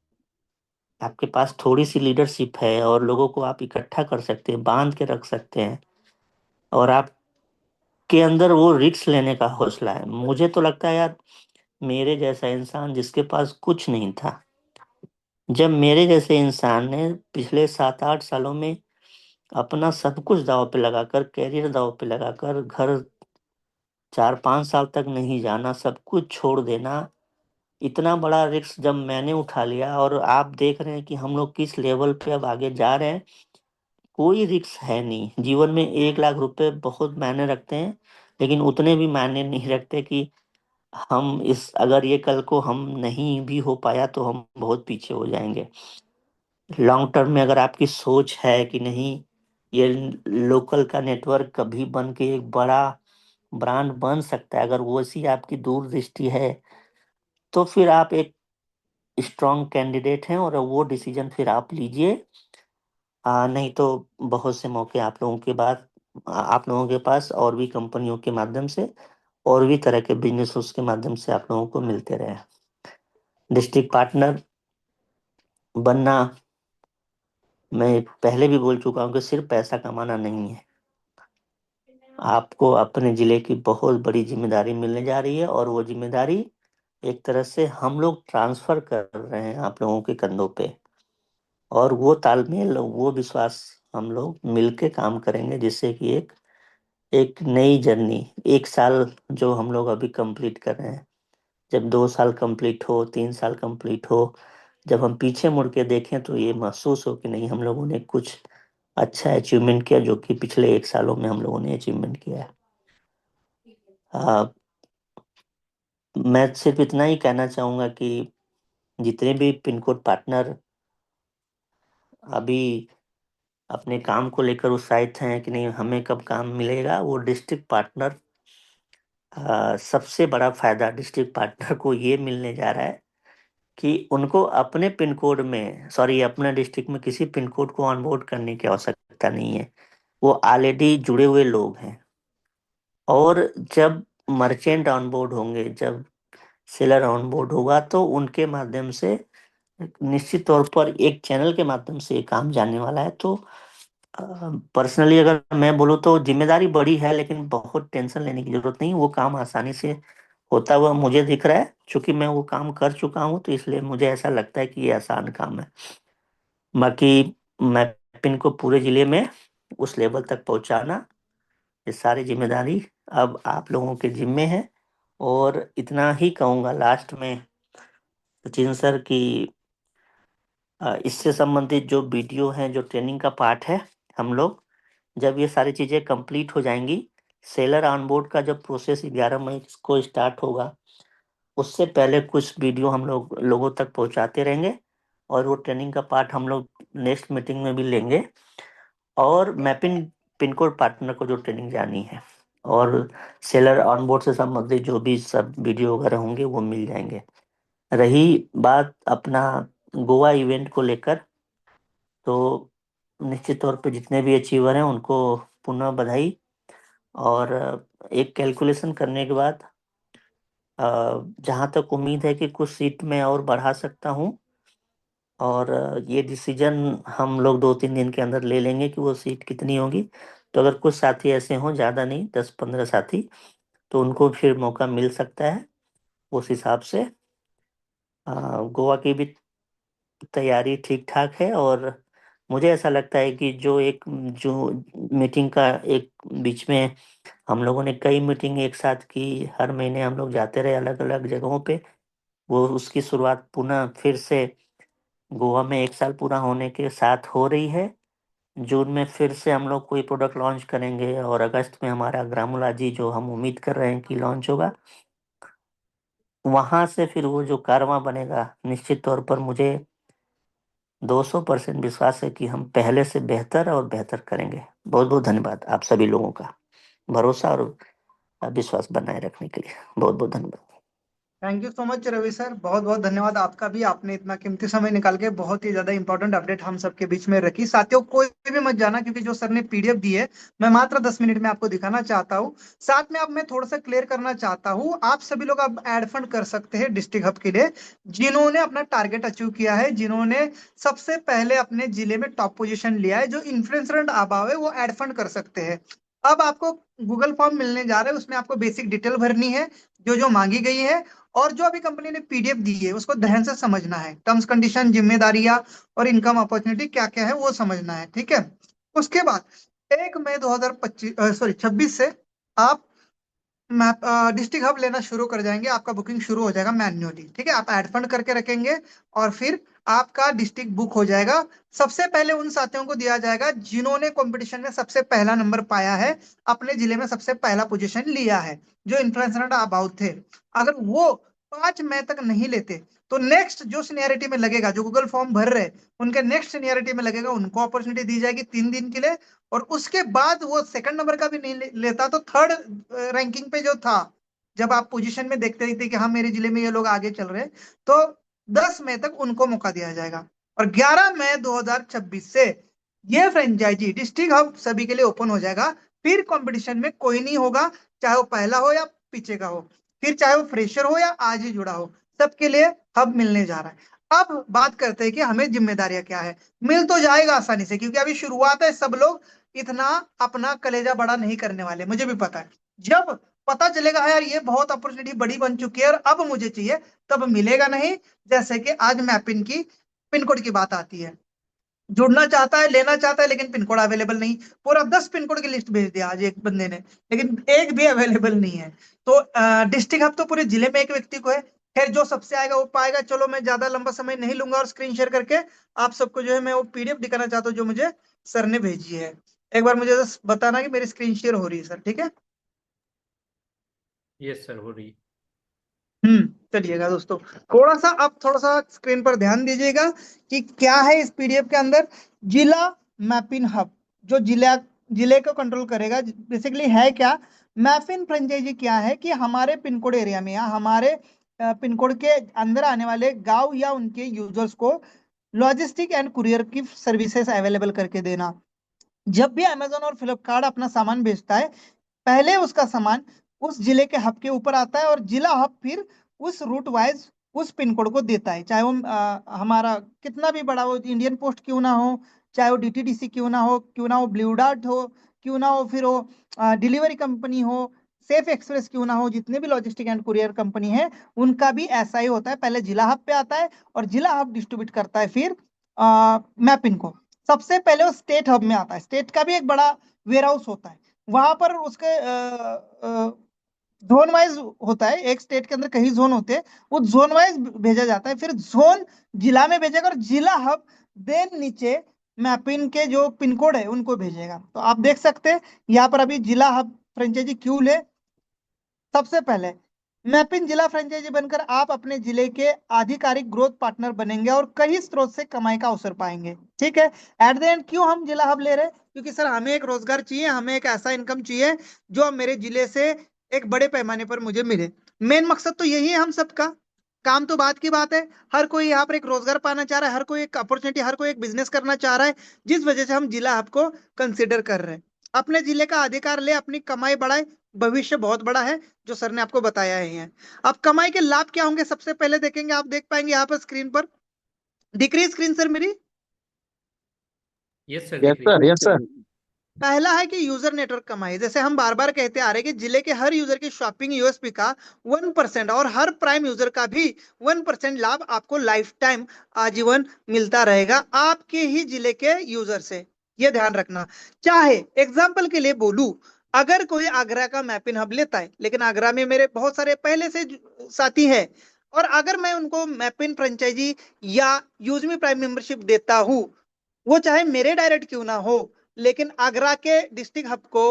आपके पास थोड़ी सी लीडरशिप है और लोगों को आप इकट्ठा कर सकते हैं, बांध के रख सकते हैं, और आपके अंदर वो रिस्क लेने का हौसला है, मुझे तो लगता है यार, मेरे जैसा इंसान जिसके पास कुछ नहीं था, जब मेरे जैसे इंसान ने पिछले 7-8 सालों में अपना सब कुछ दांव पे लगाकर, कैरियर दांव पे लगाकर, घर 4-5 साल तक नहीं जाना, सब कुछ छोड़ देना, इतना बड़ा रिस्क जब मैंने उठा लिया, और आप देख रहे हैं कि हम लोग किस लेवल पे अब आगे जा रहे हैं। कोई रिस्क है नहीं जीवन में। 1 लाख रुपए बहुत मायने रखते हैं, लेकिन उतने भी मायने नहीं रखते कि हम इस अगर ये कल को हम नहीं भी हो पाया तो हम बहुत पीछे हो जाएंगे। लॉन्ग टर्म में अगर आपकी सोच है कि नहीं, ये लोकल का नेटवर्क कभी बन के एक बड़ा ब्रांड बन सकता है, अगर वो ऐसी आपकी दूरदृष्टि है, तो फिर आप एक स्ट्रॉन्ग कैंडिडेट हैं और वो डिसीजन फिर आप लीजिए। नहीं तो बहुत से मौके आप लोगों के बाद आप लोगों के पास और भी कंपनियों के माध्यम से और भी तरह के बिजनेस उसके माध्यम से आप लोगों को मिलते रहे। डिस्ट्रिक्ट पार्टनर बनना, मैं पहले भी बोल चुका हूँ कि सिर्फ पैसा कमाना नहीं है। आपको अपने जिले की बहुत बड़ी जिम्मेदारी मिलने जा रही है, और वो जिम्मेदारी एक तरह से हम लोग ट्रांसफर कर रहे हैं आप लोगों के कंधों पे। और वो तालमेल, वो विश्वास हम लोग मिलके काम करेंगे, जिससे कि एक एक नई जर्नी, 1 साल जो हम लोग अभी कंप्लीट कर रहे हैं, जब 2 साल कंप्लीट हो, 3 साल कंप्लीट हो, जब हम पीछे मुड़ के देखें तो ये महसूस हो कि नहीं, हम लोगों ने कुछ अच्छा अचीवमेंट किया, जो कि पिछले 1 सालों में हम लोगों ने अचीवमेंट किया है। मैं सिर्फ इतना ही कहना चाहूंगा कि जितने भी पिन कोड पार्टनर अभी अपने काम को लेकर उत्साहित हैं कि नहीं हमें कब काम मिलेगा, वो डिस्ट्रिक्ट पार्टनर सबसे बड़ा फायदा डिस्ट्रिक्ट पार्टनर को ये मिलने जा रहा है कि उनको अपने पिन कोड में, सॉरी, अपने डिस्ट्रिक्ट में किसी पिन कोड को ऑनबोर्ड करने की आवश्यकता नहीं है। वो ऑलरेडी जुड़े हुए लोग हैं। और जब मर्चेंट ऑनबोर्ड होंगे, जब सेलर ऑनबोर्ड होगा, तो उनके माध्यम से निश्चित तौर पर एक चैनल के माध्यम से ये काम जाने वाला है। तो पर्सनली अगर मैं बोलूँ तो जिम्मेदारी बड़ी है, लेकिन बहुत टेंशन लेने की जरूरत नहीं। वो काम आसानी से होता हुआ मुझे दिख रहा है, क्योंकि मैं वो काम कर चुका हूँ, तो इसलिए मुझे ऐसा लगता है कि ये आसान काम है। बाकी मैपिंग को पूरे जिले में उस लेवल तक पहुंचाना, ये सारी जिम्मेदारी अब आप लोगों के जिम्मे है। और इतना ही कहूँगा लास्ट में सचिन सर की, इससे संबंधित जो वीडियो है, जो ट्रेनिंग का पार्ट है, हम लोग जब ये सारी चीज़ें कंप्लीट हो जाएंगी, सेलर ऑनबोर्ड का जब प्रोसेस 11 मई को स्टार्ट होगा, उससे पहले कुछ वीडियो हम लोगों तक पहुंचाते रहेंगे। और वो ट्रेनिंग का पार्ट हम लोग नेक्स्ट मीटिंग में भी लेंगे। और मैपिंग पिन कोड पार्टनर को जो ट्रेनिंग जानी है, और सेलर ऑनबोर्ड से संबंधित जो भी सब वीडियो वगैरह होंगे, वो मिल जाएंगे। रही बात अपना गोवा इवेंट को लेकर, तो निश्चित तौर पे जितने भी अचीवर हैं उनको पुनः बधाई। और एक कैलकुलेशन करने के बाद जहाँ तक उम्मीद है कि कुछ सीट मैं और बढ़ा सकता हूँ। और ये डिसीजन हम लोग 2-3 दिन के अंदर ले लेंगे कि वो सीट कितनी होगी। तो अगर कुछ साथी ऐसे हों, ज़्यादा नहीं, 10-15 साथी, तो उनको फिर मौका मिल सकता है। उस हिसाब से गोवा की भी तैयारी ठीक ठाक है। और मुझे ऐसा लगता है कि जो मीटिंग का एक बीच में हम लोगों ने कई मीटिंग एक साथ की, हर महीने हम लोग जाते रहे अलग अलग जगहों पे, वो उसकी शुरुआत पुनः फिर से गोवा में 1 साल पूरा होने के साथ हो रही है। जून में फिर से हम लोग कोई प्रोडक्ट लॉन्च करेंगे, और अगस्त में हमारा ग्रामोलॉजी जो हम उम्मीद कर रहे हैं कि लॉन्च होगा। वहां से फिर वो जो कारवां बनेगा, निश्चित तौर पर मुझे 200% विश्वास है कि हम पहले से बेहतर और बेहतर करेंगे। बहुत बहुत धन्यवाद आप सभी लोगों का भरोसा और विश्वास बनाए रखने के लिए। बहुत बहुत धन्यवाद। Thank you so much Ravi sir, बहुत बहुत धन्यवाद आपका भी। आपने इतना कीमती समय निकाल के बहुत ही ज्यादा इंपॉर्टेंट अपडेट हम सबके बीच में रखी। साथियों, कोई भी मत जाना, क्योंकि जो सर ने पीडीएफ दी है, मैं मात्र 10 मिनट में आपको दिखाना चाहता हूँ। साथ में अब मैं थोड़ा सा क्लियर करना चाहता हूँ, आप सभी लोग अब एड फंड कर सकते हैं डिस्ट्रिक्ट हब के लिए, जिन्होंने अपना टारगेट अचीव किया है, जिन्होंने सबसे पहले अपने जिले में टॉप पोजीशन लिया है, जो इन्फ्लुएंसर एंड अभाव है, वो एड फंड कर सकते हैं। अब आपको गूगल फॉर्म मिलने जा रहा है, उसमें आपको बेसिक डिटेल भरनी है जो जो मांगी गई है, और जो अभी कंपनी ने पीडीएफ दी है उसको ध्यान से समझना है। टर्म्स कंडीशन, जिम्मेदारियां और इनकम अपॉर्चुनिटी क्या क्या है वो समझना है, ठीक है। उसके बाद 1 मई 26 से आप मैप डिस्ट्रिक्ट हब लेना शुरू कर जाएंगे। आपका बुकिंग शुरू हो जाएगा मैन्युअली, ठीक है। आप एड फंड करके रखेंगे और फिर आपका डिस्ट्रिक्ट बुक हो जाएगा। सबसे पहले उन साथियों को दिया जाएगा जिन्होंने कंपटीशन में सबसे पहला नंबर पाया है, अपने जिले में सबसे पहला पोजीशन लिया है, जो इन्फ्लुएंसर अबाउट थे। अगर वो 5 मई तक नहीं लेते, तो नेक्स्ट जो सीनियरिटी में लगेगा, जो गूगल फॉर्म भर रहे उनके नेक्स्ट सीनियरिटी में लगेगा, उनको अपॉर्चुनिटी दी जाएगी 3 दिन के लिए। और उसके बाद वो सेकंड नंबर का भी नहीं लेता, तो थर्ड रैंकिंग पे जो था, जब आप पोजीशन में देखते थे कि हाँ मेरे जिले में ये लोग आगे चल रहे हैं, तो 10 मई तक उनको मौका दिया जाएगा। और 11 मई 2026 से ये फ्रेंचाइजी डिस्ट्रिक्ट हब सभी के लिए ओपन हो जाएगा। फिर कंपटीशन में कोई नहीं होगा, चाहे वो पहला हो या पीछे का हो, फिर चाहे वो फ्रेशर हो या आज ही जुड़ा हो, सबके लिए हब मिलने जा रहा है। अब बात करते हैं कि हमें जिम्मेदारियां क्या है। मिल तो जाएगा आसानी से, क्योंकि अभी शुरुआत है, सब लोग इतना अपना कलेजा बड़ा नहीं करने वाले, मुझे भी पता है। जब पता चलेगा "हाँ यार, ये बहुत अपॉर्चुनिटी बड़ी बन चुकी है और अब मुझे चाहिए", तब मिलेगा नहीं। जैसे कि आज मैपिन की पिन कोड की बात आती है, जुड़ना चाहता है, लेना चाहता है, लेकिन पिन कोड अवेलेबल नहीं। पूरा 10 पिन कोड की लिस्ट भेज दिया आज एक बंदे ने, लेकिन एक भी अवेलेबल नहीं है। तो डिस्ट्रिक्ट हब तो पूरे जिले में एक व्यक्ति को है। खैर, जो सबसे आएगा वो पाएगा। चलो, मैं ज्यादा लंबा समय नहीं लूंगा और स्क्रीन शेयर करके आप सबको जो है मैं वो पीडीएफ दिखाना चाहता हूँ जो मुझे सर ने भेजी है। एक बार मुझे बस बताना कि मेरी स्क्रीन शेयर हो रही है सर, ठीक है। यस सर, हो रही है। चलिएगा दोस्तों, थोड़ा सा स्क्रीन पर ध्यान दीजिएगा कि क्या है इस पीडीएफ के अंदर। जिला मैपिंग हब, जो जिला जिले को कंट्रोल करेगा। बेसिकली है क्या, मैपिन फ्रेंचाइजी क्या है कि हमारे पिन कोड एरिया में या हमारे पिन कोड के अंदर आने वाले गांव या उनके यूजर्स को लॉजिस्टिक एंड कुरियर की सर्विसेज अवेलेबल करके देना। जब भी अमेजोन और फ्लिपकार्ट अपना सामान बेचता है, पहले उसका सामान उस जिले के हब के ऊपर आता है और जिला हब फिर उस रूट वाइज उस पिन कोड को देता है, चाहे वो हमारा कितना भी बड़ा हो, इंडियन पोस्ट क्यों ना हो, चाहे वो डीटीडीसी क्यों ना हो ब्लू डार्ट हो, क्यों ना हो फिर वो डिलीवरी कंपनी हो, सेफ एक्सप्रेस क्यों ना हो, जितने भी लॉजिस्टिक एंड कुरियर कंपनी है उनका भी ऐसा ही होता है। पहले जिला हब पे आता है और जिला हब डिस्ट्रीब्यूट करता है फिर मैपिन को। सबसे पहले वो स्टेट हब में आता है, स्टेट का भी एक बड़ा वेयर हाउस होता है, वहां पर उसके जोन वाइज होता है, एक स्टेट के अंदर कई जोन होते हैं, वो जोन वाइज भेजा जाता है, फिर जोन जिला में भेजेगा और जिला हब देन नीचे मैपिन के जो पिन कोड है उनको भेजेगा। तो आप देख सकते हैं यहाँ पर अभी जिला हब फ्रेंचाइजी क्यों ले। सबसे पहले मैपिन जिला फ्रेंचाइजी बनकर आप अपने जिले के आधिकारिक ग्रोथ पार्टनर बनेंगे और कई स्रोत से कमाई का अवसर पाएंगे। ठीक है, एट द एंड क्यों हम जिला हब ले रहे हैं, क्योंकि सर हमें एक रोजगार चाहिए, हमें एक ऐसा इनकम चाहिए जो मेरे जिले से एक बड़े पैमाने पर मुझे मिले। मेन मकसद तो यही है हम सबका। काम तो बात की बात है, हर कोई यहाँ पर एक रोजगार पाना चाह रहा है, हर कोई एक अपॉर्चुनिटी, हर कोई एक बिजनेस करना चाह रहा है, जिस वजह से हम जिला हब को कंसिडर कर रहे हैं। अपने जिले का अधिकार ले, अपनी कमाई बढ़ाए, भविष्य बहुत बड़ा है जो सर ने आपको बताया ही है। अब कमाई के लाभ क्या होंगे सबसे पहले देखेंगे, आप देख पाएंगे यहाँ पर स्क्रीन पर, दिख रही स्क्रीन सर मेरी? Yes yes sir, yes sir. पहला है कि यूजर नेटवर्क कमाई। जैसे हम बार बार कहते आ रहे हैं कि जिले के हर यूजर की शॉपिंग यूएसपी का 1% और हर प्राइम यूजर का भी 1% लाभ आपको लाइफ टाइम आजीवन मिलता रहेगा आपके ही जिले के यूजर से, ये ध्यान रखना। चाहे एग्जाम्पल के लिए बोलूं, अगर कोई आगरा का मैपिन हब लेता है, लेकिन आगरा में मेरे बहुत सारे पहले से साथी है, और अगर मैं उनको मैपिन फ्रेंचाइजी या यूजमी प्राइम मेंबरशिप देता हूं, वो चाहे मेरे डायरेक्ट क्यों ना हो, लेकिन आगरा के डिस्ट्रिक्ट हब को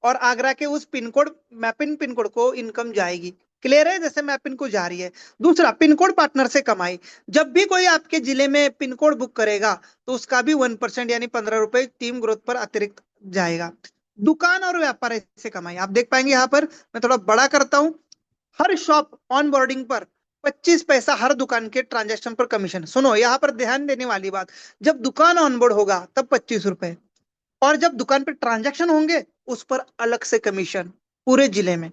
और आगरा के उस पिन कोड मैपिन पिन कोड को इनकम जाएगी। क्लियर है, जैसे मैपिन को जा रही है। दूसरा, पिन कोड पार्टनर से कमाई। जब भी कोई आपके जिले में पिन कोड बुक करेगा तो उसका भी 1% यानी 15 रुपए टीम ग्रोथ पर अतिरिक्त जाएगा। दुकान और व्यापार से कमाई, आप देख पाएंगे यहाँ पर, मैं थोड़ा बड़ा करता हूं, हर शॉप ऑन बोर्डिंग पर 25 पैसा हर दुकान के ट्रांजैक्शन पर कमीशन। सुनो यहाँ पर ध्यान देने वाली बात, जब दुकान ऑनबोर्ड होगा तब 25 रुपए, और जब दुकान पे ट्रांजैक्शन होंगे उस पर अलग से कमीशन पूरे जिले में।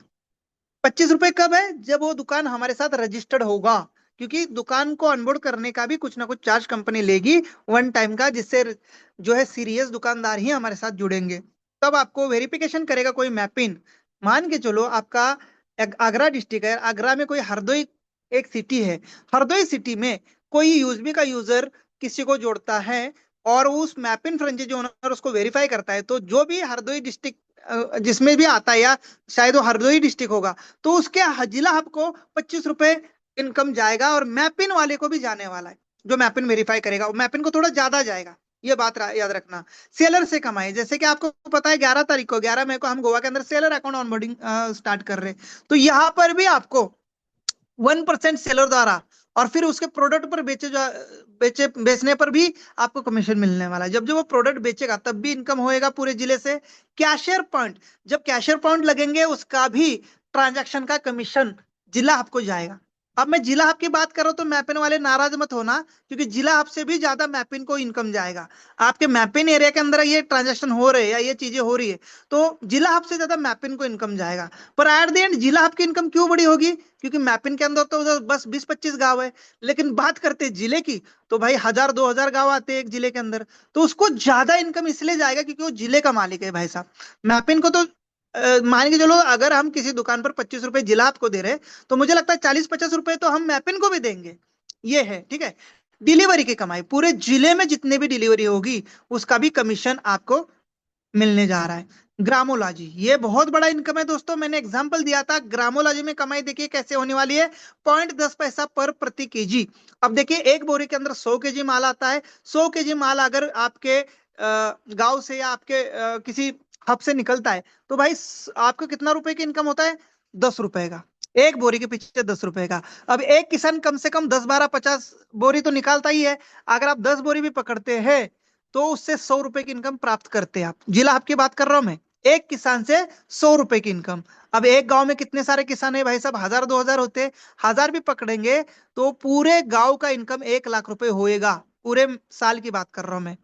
25 रुपए कब है, जब वो दुकान हमारे साथ रजिस्टर्ड होगा, क्योंकि दुकान को अनबोर्ड करने का भी कुछ ना कुछ चार्ज कंपनी लेगी वन टाइम का, जिससे जो है सीरियस दुकानदार ही हमारे साथ जुड़ेंगे। तब आपको वेरिफिकेशन करेगा कोई मैपिन। मान के चलो आपका आगरा डिस्ट्रिक्ट है, आगरा में कोई हरदोई एक सिटी है, हरदोई सिटी में कोई यूजमी का यूजर किसी को जोड़ता है और उस मैपिन फ्रेंचाइजी ओनर उसको वेरीफाई करता है, तो जो भी हरदोई डिस्ट्रिक्ट जिसमें भी आता है, या शायद वो हरदोई डिस्ट्रिक्ट होगा, तो उसके जिला हब को 25 रुपए इनकम जाएगा, और मैपिन वाले को भी जाने वाला है, जो मैपिन वेरीफाई करेगा मैपिन को थोड़ा ज्यादा जाएगा। ये बात याद रखना। सेलर से कमाई, जैसे कि आपको पता है 11 तारीख को 11 मई को हम गोवा के अंदर सेलर अकाउंट ऑनबोर्डिंग स्टार्ट कर रहे हैं, तो यहाँ पर भी आपको 1% सेलर द्वारा और फिर उसके प्रोडक्ट पर बेचने पर भी आपको कमीशन मिलने वाला है। जब वो प्रोडक्ट बेचेगा तब भी इनकम होएगा पूरे जिले से। कैशियर पॉइंट, जब कैशियर पॉइंट लगेंगे उसका भी ट्रांजैक्शन का कमीशन जिला हब को जाएगा। अब मैं जिला हब की बात कर रहा हूं तो मैपिन वाले नाराज मत होना, क्योंकि जिला हब से भी ज्यादा मैपिन को इनकम जाएगा। आपके मैपिन एरिया के अंदर ये ट्रांजैक्शन हो रहे हैं या ये चीजें हो रही है तो जिला हब से ज्यादा मैपिन को इनकम जाएगा। पर एट द एंड जिला हब की इनकम क्यों बड़ी होगी, क्योंकि मैपिन के अंदर तो बस 20-25 गांव है, लेकिन बात करते जिले की तो भाई 1000-2000 गांव आते हैं एक जिले के अंदर, तो उसको ज्यादा इनकम इसलिए जाएगा क्योंकि वो जिले का मालिक है भाई साहब। मैपिन को तो मान के चलो अगर हम किसी दुकान पर 25 रुपए जिला आपको दे रहे तो मुझे लगता है 40-50 रुपए तो हम मैपिन को भी देंगे। ये है, ठीक है। डिलीवरी की कमाई, पूरे जिले में जितने भी डिलीवरी होगी उसका भी कमीशन आपको मिलने जा रहा है। ग्रामोलॉजी, ये बहुत बड़ा इनकम है दोस्तों। मैंने एग्जांपल दिया था, ग्रामोलॉजी में कमाई देखिए कैसे होने वाली है, 0.10 पैसा पर प्रति केजी। अब देखिए एक बोरी के अंदर 100 केजी माल आता है। 100 केजी माल अगर आपके गांव से या आपके किसी हब से निकलता है तो भाई आपको कितना रुपए की इनकम होता है, 10 रुपए का। एक बोरी के पीछे 10 रुपए का। अब एक किसान कम से कम 10, 12, 50 बोरी तो निकालता ही है। अगर आप 10 बोरी भी पकड़ते हैं तो उससे 100 रुपए की इनकम प्राप्त करते हैं आप। जिला आपकी बात कर रहा हूं मैं, एक किसान से 100 रुपए की इनकम। अब एक गांव में कितने सारे किसान है भाई साहब, 1000-2000 होते हैं, 1000 भी पकड़ेंगे तो पूरे गांव का इनकम 1 लाख रुपए होएगा। पूरे साल की बात कर रहा हूं मैं,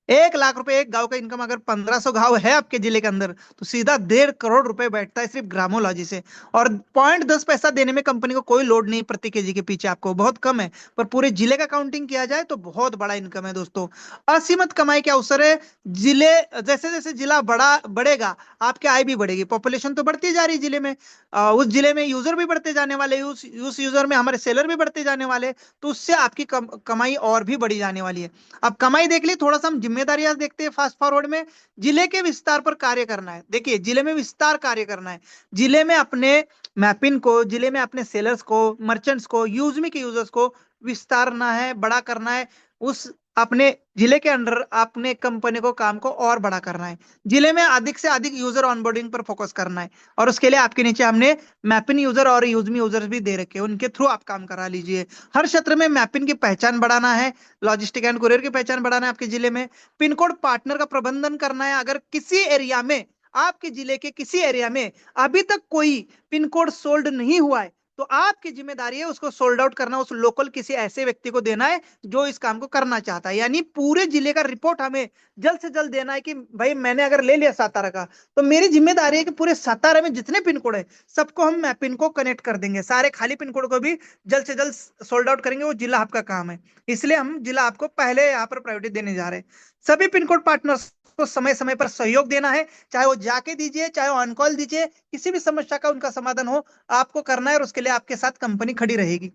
1 लाख रुपए एक गांव का इनकम। अगर 1500 गांव है आपके जिले के अंदर तो सीधा 1.5 करोड़ रुपए बैठता है सिर्फ ग्रामोलॉजी से। और 0.10 पैसा देने में कंपनी को कोई लोड नहीं प्रति केजी के पीछे, आपको बहुत कम है। पर पूरे जिले का काउंटिंग किया जाए तो बहुत बड़ा इनकम है दोस्तों। असीमित कमाई के अवसर है। जिले जैसे जैसे जिला बड़ा बढ़ेगा आपकी आय भी बढ़ेगी। पॉपुलेशन तो बढ़ती जा रही है जिले में, उस जिले में यूजर भी बढ़ते जाने वाले, उस यूजर में हमारे सेलर भी बढ़ते जाने वाले, तो उससे आपकी कमाई और भी बढ़ी जाने वाली है। अब कमाई देख ली, थोड़ा सा हम जिम्मेदारियां देखते हैं फास्ट फॉरवर्ड में। जिले के विस्तार पर कार्य करना है। देखिए जिले में विस्तार कार्य करना है, जिले में अपने मैपिन को, जिले में अपने सेलर्स को, मर्चेंट्स को, यूजमी के यूजर्स को विस्तारना है, बड़ा करना है। उस अपने जिले के अंडर अपने कंपनी को, काम को और बड़ा करना है। जिले में अधिक से अधिक यूजर ऑनबोर्डिंग पर फोकस करना है। और उसके लिए आपके नीचे हमने मैपिन यूजर और यूजमी यूजर्स भी दे रखे हैं, उनके थ्रू आप काम करा लीजिए। हर क्षेत्र में मैपिन की पहचान बढ़ाना है, लॉजिस्टिक एंड कुरियर की पहचान बढ़ाना है आपके जिले में। पिन कोड पार्टनर का प्रबंधन करना है। अगर किसी एरिया में, आपके जिले के किसी एरिया में अभी तक कोई पिन कोड सोल्ड नहीं हुआ है तो आपकी जिम्मेदारी है उसको सोल्ड आउट करना, उस लोकल किसी ऐसे व्यक्ति को देना है जो इस काम को करना चाहता है। यानी पूरे जिले का रिपोर्ट हमें जल्द से जल्द देना है कि भाई मैंने अगर ले लिया सातारा का तो मेरी जिम्मेदारी है कि पूरे सातारा में जितने पिन कोड है सबको हम मैपिन को कनेक्ट कर देंगे। सारे खाली पिन कोड को भी जल्द से जल्द सोल्ड आउट करेंगे, वो जिला आपका काम है। इसलिए हम जिला आपको पहले यहाँ पर प्रायोरिटी देने जा रहे हैं। सभी पिन कोड पार्टनर्स को समय समय पर सहयोग देना है, चाहे वो जाके दीजिए, चाहे वो ऑन कॉल दीजिए, किसी भी समस्या का उनका समाधान हो आपको करना है और उसके लिए आपके साथ कंपनी खड़ी रहेगी।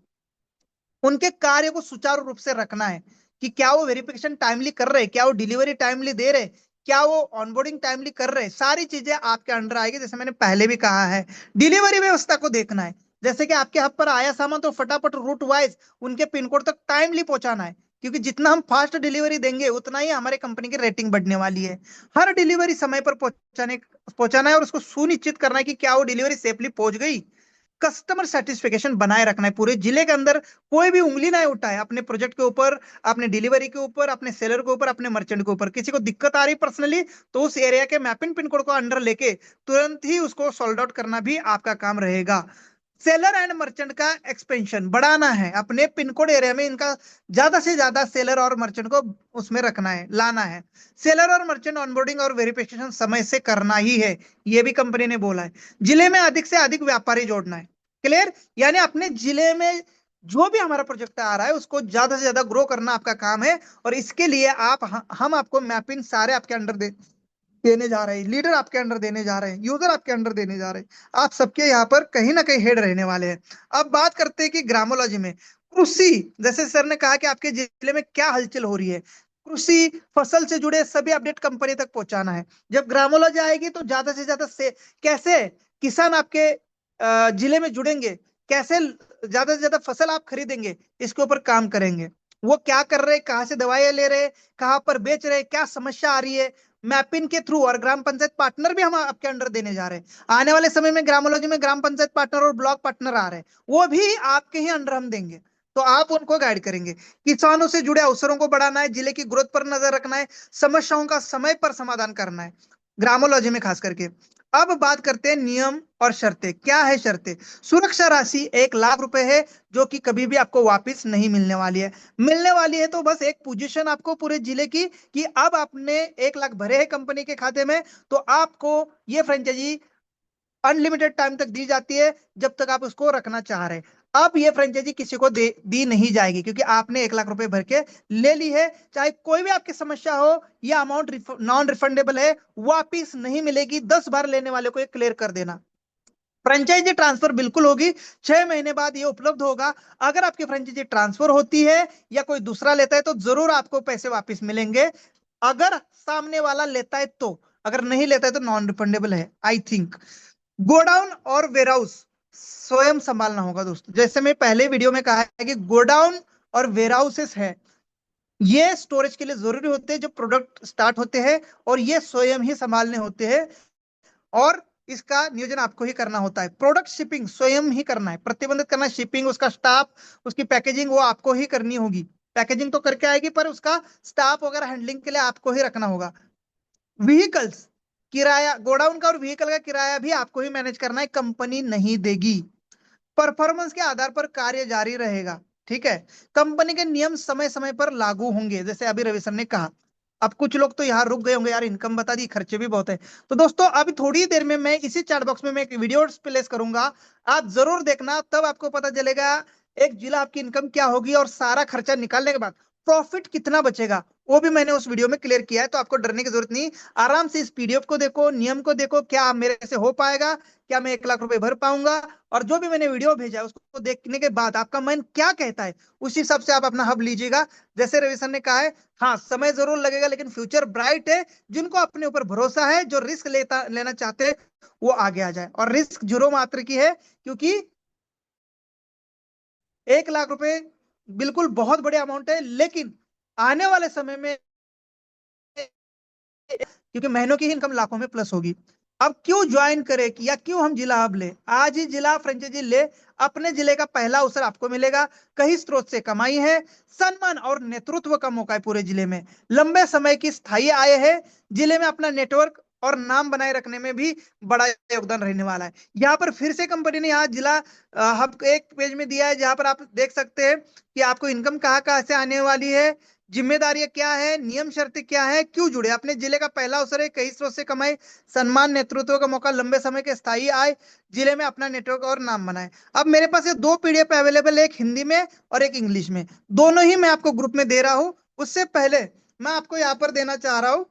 उनके कार्य को सुचारू रूप से रखना है कि क्या वो वेरिफिकेशन टाइमली कर रहे हैं, क्या वो डिलीवरी टाइमली दे रहे, क्या वो ऑनबोर्डिंग टाइमली कर रहे हैं, सारी चीजें आपके अंडर आएगी। जैसे मैंने पहले भी कहा है, डिलीवरी व्यवस्था को देखना है। जैसे कि आपके हब पर आया सामान तो फटाफट रूट वाइज उनके पिन कोड तक टाइमली पहुंचाना है, क्योंकि जितना हम फास्ट डिलीवरी देंगे उतना ही हमारे कंपनी की रेटिंग बढ़ने वाली है। हर डिलीवरी समय पर पहुंचाना है और उसको सुनिश्चित करना है कि क्या वो डिलीवरी सेफली पहुंच गई। कस्टमर सेटिस्फेक्शन बनाए रखना है। पूरे जिले के अंदर कोई भी उंगली ना उठाए अपने प्रोजेक्ट के ऊपर, अपने डिलीवरी के ऊपर, अपने सेलर के ऊपर, अपने मर्चेंट के ऊपर। किसी को दिक्कत आ रही पर्सनली तो उस एरिया के मैपिंग पिन कोड को अंडर लेके तुरंत ही उसको सॉल्व आउट करना भी आपका काम रहेगा। सेलर एंड मर्चेंट का एक्सपेंशन बढ़ाना है। अपने पिन कोड एरिया में इनका ज्यादा से ज्यादा सेलर और मर्चेंट को उसमें रखना है, लाना है। सेलर और मर्चेंट ऑनबोर्डिंग और वेरिफिकेशन समय से करना ही है, ये भी कंपनी ने बोला है। जिले में अधिक से अधिक व्यापारी जोड़ना है। क्लियर? यानी अपने जिले में जो भी हमारा प्रोजेक्ट आ रहा है उसको ज्यादा से ज्यादा ग्रो करना आपका काम है। और इसके लिए हम आपको मैपिंग सारे आपके अंडर देने जा रहे हैं, लीडर आपके अंडर देने जा रहे हैं, यूजर आपके अंडर देने जा रहे हैं। आप सबके यहाँ पर कहीं ना कहीं हेड रहने वाले हैं। अब बात करते हैं कि ग्रामोलॉजी में कृषि, जैसे सर ने कहा कि आपके जिले में क्या हलचल हो रही है, कृषि फसल से जुड़े सभी अपडेट कंपनी तक पहुंचाना है। जब ग्रामोलॉजी आएगी तो ज्यादा से ज्यादा से कैसे किसान आपके जिले में जुड़ेंगे, कैसे ज्यादा से ज्यादा फसल आप खरीदेंगे, इसके ऊपर काम करेंगे। वो क्या कर रहे, कहाँ से दवाइयां ले रहे, कहाँ पर बेच रहे, क्या समस्या आ रही है, मैपिंग के थ्रू। और ग्राम पंचायत पार्टनर भी हम आपके अंडर देने जा रहे हैं। आने वाले समय में ग्रामोलॉजी में ग्राम पंचायत पार्टनर और ब्लॉक पार्टनर आ रहे हैं, वो भी आपके ही अंडर हम देंगे, तो आप उनको गाइड करेंगे। किसानों से जुड़े अवसरों को बढ़ाना है, जिले की ग्रोथ पर नजर रखना है, समस्याओं का समय पर समाधान करना है ग्रामोलॉजी में खास करके। अब बात करते हैं नियम और शर्तें। क्या है शर्तें? सुरक्षा राशि 1 लाख रुपए है, जो कि कभी भी आपको वापस नहीं मिलने वाली है। मिलने वाली है तो बस एक पोजीशन आपको पूरे जिले की, कि अब आपने 1 लाख भरे हैं कंपनी के खाते में तो आपको ये फ्रेंचाइजी अनलिमिटेड टाइम तक दी जाती है, जब तक आप उसको रखना चाह रहे हैं। अब ये फ्रेंचाइजी किसी को दी नहीं जाएगी, क्योंकि आपने 1 लाख रुपए भर के ले ली है। चाहे कोई भी आपकी समस्या हो, ये अमाउंट नॉन रिफंडेबल है, वापिस नहीं मिलेगी। 10 बार लेने वाले को ये क्लियर कर देना। फ्रेंचाइजी ट्रांसफर बिल्कुल होगी, 6 महीने बाद ये उपलब्ध होगा। अगर आपकी फ्रेंचाइजी ट्रांसफर होती है या कोई दूसरा लेता है तो जरूर आपको पैसे वापस मिलेंगे, अगर सामने वाला लेता है तो। अगर नहीं लेता है तो नॉन रिफंडेबल है आई थिंक। गोडाउन और वेयरहाउस स्वयं संभालना होगा दोस्तों। जैसे मैं पहले वीडियो में कहा है कि गोडाउन और वेयरहाउसेस है, ये स्टोरेज के लिए जरूरी होते हैं जो प्रोडक्ट स्टार्ट होते हैं, और ये स्वयं ही संभालने होते हैं और इसका नियोजन आपको ही करना होता है। प्रोडक्ट शिपिंग स्वयं ही करना है, प्रतिबंधित करना है शिपिंग, उसका स्टाफ, उसकी पैकेजिंग वो आपको ही करनी होगी। पैकेजिंग तो करके आएगी, पर उसका स्टाफ वगैरह हैंडलिंग के लिए आपको ही रखना होगा। व्हीकल्स किराया, गोडाउन का और व्हीकल का किराया भी आपको ही मैनेज करना है, कंपनी नहीं देगी। परफॉर्मेंस के आधार पर कार्य जारी रहेगा, ठीक है। कंपनी के नियम समय समय पर लागू होंगे, जैसे अभी रवि सर ने कहा। अब कुछ लोग तो यहाँ रुक गए होंगे, यार इनकम बता दी, खर्चे भी बहुत है। तो दोस्तों अभी थोड़ी देर में मैं इसी चैट बॉक्स में मैं एक वीडियो प्लेस करूंगा, आप जरूर देखना, तब आपको पता चलेगा एक जिला आपकी इनकम क्या होगी और सारा खर्चा निकालने के बाद प्रॉफिट कितना बचेगा, वो भी मैंने उस वीडियो में क्लियर किया है। तो आपको डरने की जरूरत नहीं, आराम से इस पीडीएफ को देखो, नियम को देखो, क्या मेरे से हो पाएगा, क्या मैं 1 लाख रुपए भर पाऊंगा, और जो भी मैंने वीडियो भेजा है उसको देखने के बाद आपका मन क्या कहता है उस हिसाब से आप अपना हब लीजिएगा। जैसे रवि सर ने कहा है, हाँ समय जरूर लगेगा लेकिन फ्यूचर ब्राइट है। जिनको अपने ऊपर भरोसा है, जो रिस्क लेना चाहते हैं, वो आगे आ जाए। और रिस्क जीरो मात्र की है, क्योंकि 1 लाख रुपए बिल्कुल बहुत बड़ी अमाउंट है, लेकिन आने वाले समय में क्योंकि महीनों की ही इनकम लाखों में प्लस होगी। अब क्यों ज्वाइन करे या क्यों हम जिला हब ले, आज ही जिला फ्रेंचाइजी ले, अपने जिले का पहला अवसर आपको मिलेगा। कई स्रोत से कमाई है, सम्मान और नेतृत्व का मौका है पूरे जिले में, लंबे समय की स्थायी आय है, जिले में अपना नेटवर्क और नाम बनाए रखने में भी बड़ा योगदान रहने वाला है। यहाँ पर फिर से कंपनी ने यहाँ जिला हब एक पेज में दिया है, जहां पर आप देख सकते हैं कि आपको इनकम कहाँ कहाँ से आने वाली है, जिम्मेदारियां क्या है, नियम शर्तें क्या है, क्यों जुड़े। अपने जिले का पहला अवसर है, कई स्रोत से कमाए, सम्मान नेतृत्व का मौका, लंबे समय के स्थायी आय, जिले में अपना नेटवर्क और नाम बनाए। अब मेरे पास ये 2 पीडीएफ अवेलेबल है, एक हिंदी में और एक इंग्लिश में, दोनों ही मैं आपको ग्रुप में दे रहा हूं। उससे पहले मैं आपको यहाँ पर देना चाह रहा हूँ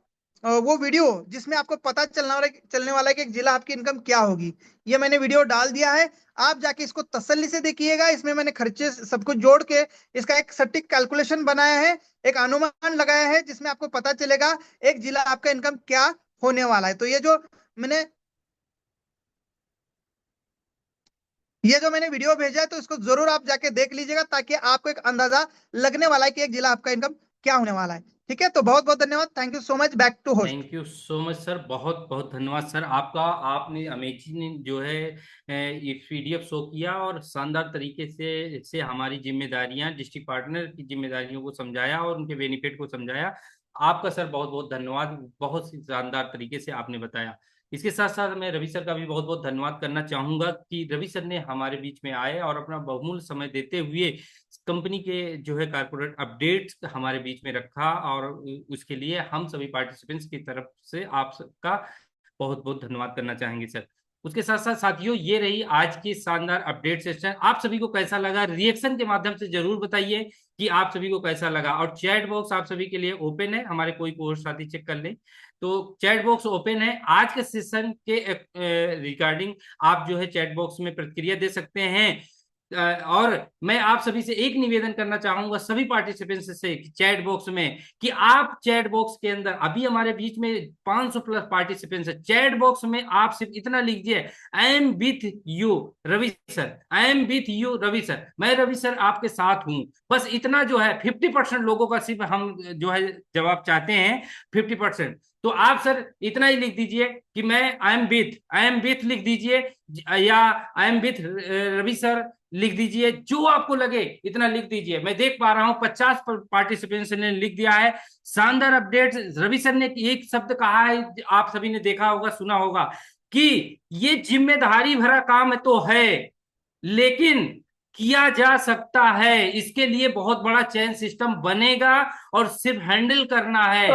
वो वीडियो जिसमें आपको पता चलने वाला है कि एक जिला आपकी इनकम क्या होगी। ये मैंने वीडियो डाल दिया है, आप जाके इसको तसल्ली से देखिएगा। इसमें मैंने खर्चे सब कुछ जोड़ के इसका एक सटीक कैलकुलेशन बनाया है, एक अनुमान लगाया है, जिसमें आपको पता चलेगा एक जिला आपका इनकम क्या होने वाला है। तो ये जो मैंने वीडियो भेजा है, तो इसको जरूर आप जाके देख लीजिएगा, ताकि आपको एक अंदाजा लगने वाला है कि एक जिला आपका इनकम क्या होने वाला है। ठीक है, तो बहुत बहुत धन्यवाद, thank you so much, back to host. Thank you so much sir, बहुत बहुत धन्यवाद सर आपका। आपने अमेजिंग जो है ये पीडीएफ शो किया और शानदार तरीके से हमारी जिम्मेदारियां, डिस्ट्रिक्ट पार्टनर की जिम्मेदारियों को समझाया और उनके बेनिफिट को समझाया। आपका सर बहुत बहुत धन्यवाद, बहुत ही शानदार तरीके से आपने बताया। इसके साथ साथ मैं रवि सर का भी बहुत बहुत धन्यवाद करना चाहूंगा कि रवि सर ने हमारे बीच में आए और अपना बहुमूल्य समय देते हुए कंपनी के जो है कारपोरेट अपडेट्स हमारे बीच में रखा, और उसके लिए हम सभी पार्टिसिपेंट्स की तरफ से आप सबका बहुत बहुत धन्यवाद करना चाहेंगे सर। उसके साथ साथ साथियों, ये रही आज की शानदार अपडेट सेशन। आप सभी को कैसा लगा, रिएक्शन के माध्यम से जरूर बताइए कि आप सभी को कैसा लगा। और चैट बॉक्स आप सभी के लिए ओपन है, हमारे कोई कोर्स साथी चेक कर लें तो चैट बॉक्स ओपन है। आज के सेशन के रिगार्डिंग आप जो है चैट बॉक्स में प्रतिक्रिया दे सकते हैं। और मैं आप सभी से एक निवेदन करना चाहूंगा, सभी पार्टिसिपेंट्स से चैट बॉक्स में, कि आप चैट बॉक्स के अंदर, अभी हमारे बीच में 500 प्लस पार्टिसिपेंट्स है, चैट बॉक्स में आप सिर्फ इतना लिख दिए, I am with you Ravi sir, I am with you Ravi sir, मैं रवि सर आपके साथ हूं। बस इतना जो है 50% लोगों का सिर्फ हम जो है जवाब चाहते हैं, 50%। तो आप सर इतना ही लिख दीजिए कि मैं आई एम विथ लिख दीजिए, या I am with Ravi sir लिख दीजिए, जो आपको लगे इतना लिख दीजिए। मैं देख पा रहा हूं 50 पार्टिसिपेंट्स ने लिख दिया है। शानदार अपडेट। रवि सर ने एक शब्द कहा है, आप सभी ने देखा होगा, सुना होगा, कि ये जिम्मेदारी भरा काम तो है लेकिन किया जा सकता है, इसके लिए बहुत बड़ा चेन सिस्टम बनेगा और सिर्फ हैंडल करना है।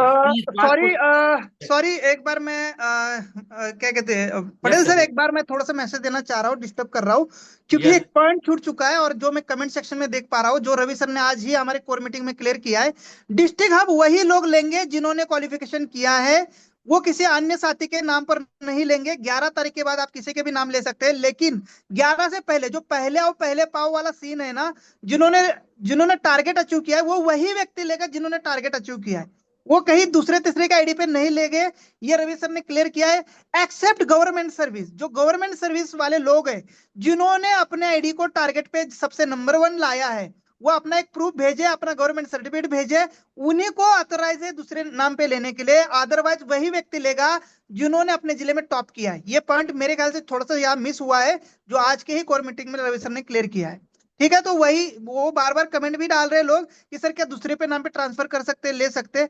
सॉरी एक बार मैं क्या कहते हैं पटेल सर, एक बार मैं थोड़ा सा मैसेज देना चाह रहा हूँ, डिस्टर्ब कर रहा हूँ, क्योंकि एक पॉइंट छूट चुका है और जो मैं कमेंट सेक्शन में देख पा रहा हूँ, जो रवि सर ने आज ही हमारे कोर मीटिंग में क्लियर किया है, डिस्ट्रिक्ट हब वही लोग लेंगे जिन्होंने क्वालिफिकेशन किया है, वो किसी अन्य साथी के नाम पर नहीं लेंगे। 11 तारीख के बाद आप किसी के भी नाम ले सकते हैं, लेकिन 11 से पहले जो पहले आओ पहले पाओ वाला सीन है ना, जिन्होंने टारगेट अचीव किया है, वो वही व्यक्ति लेगा जिन्होंने टारगेट अचीव किया है, वो कहीं दूसरे तीसरे के आईडी पे नहीं लेंगे। ये रवि सर ने क्लियर किया है। एक्सेप्ट गवर्नमेंट सर्विस, जो गवर्नमेंट सर्विस वाले लोग हैं जिन्होंने अपने आईडी को टारगेट पे सबसे नंबर 1 लाया है, वो अपना एक प्रूफ भेजे, अपना गवर्नमेंट सर्टिफिकेट भेजे, उन्हीं को ऑथराइज है दूसरे नाम पे लेने के लिए। अदरवाइज वही व्यक्ति लेगा जिन्होंने अपने जिले में टॉप किया है। ये पॉइंट मेरे ख्याल से थोड़ा सा यहाँ मिस हुआ है, जो आज के ही कोर मीटिंग में रवि सर ने क्लियर किया है। ठीक है, तो वही वो बार बार कमेंट भी डाल रहे हैं लोग कि सर क्या दूसरे पे नाम पे ट्रांसफर कर सकते हैं, ले सकते हैं।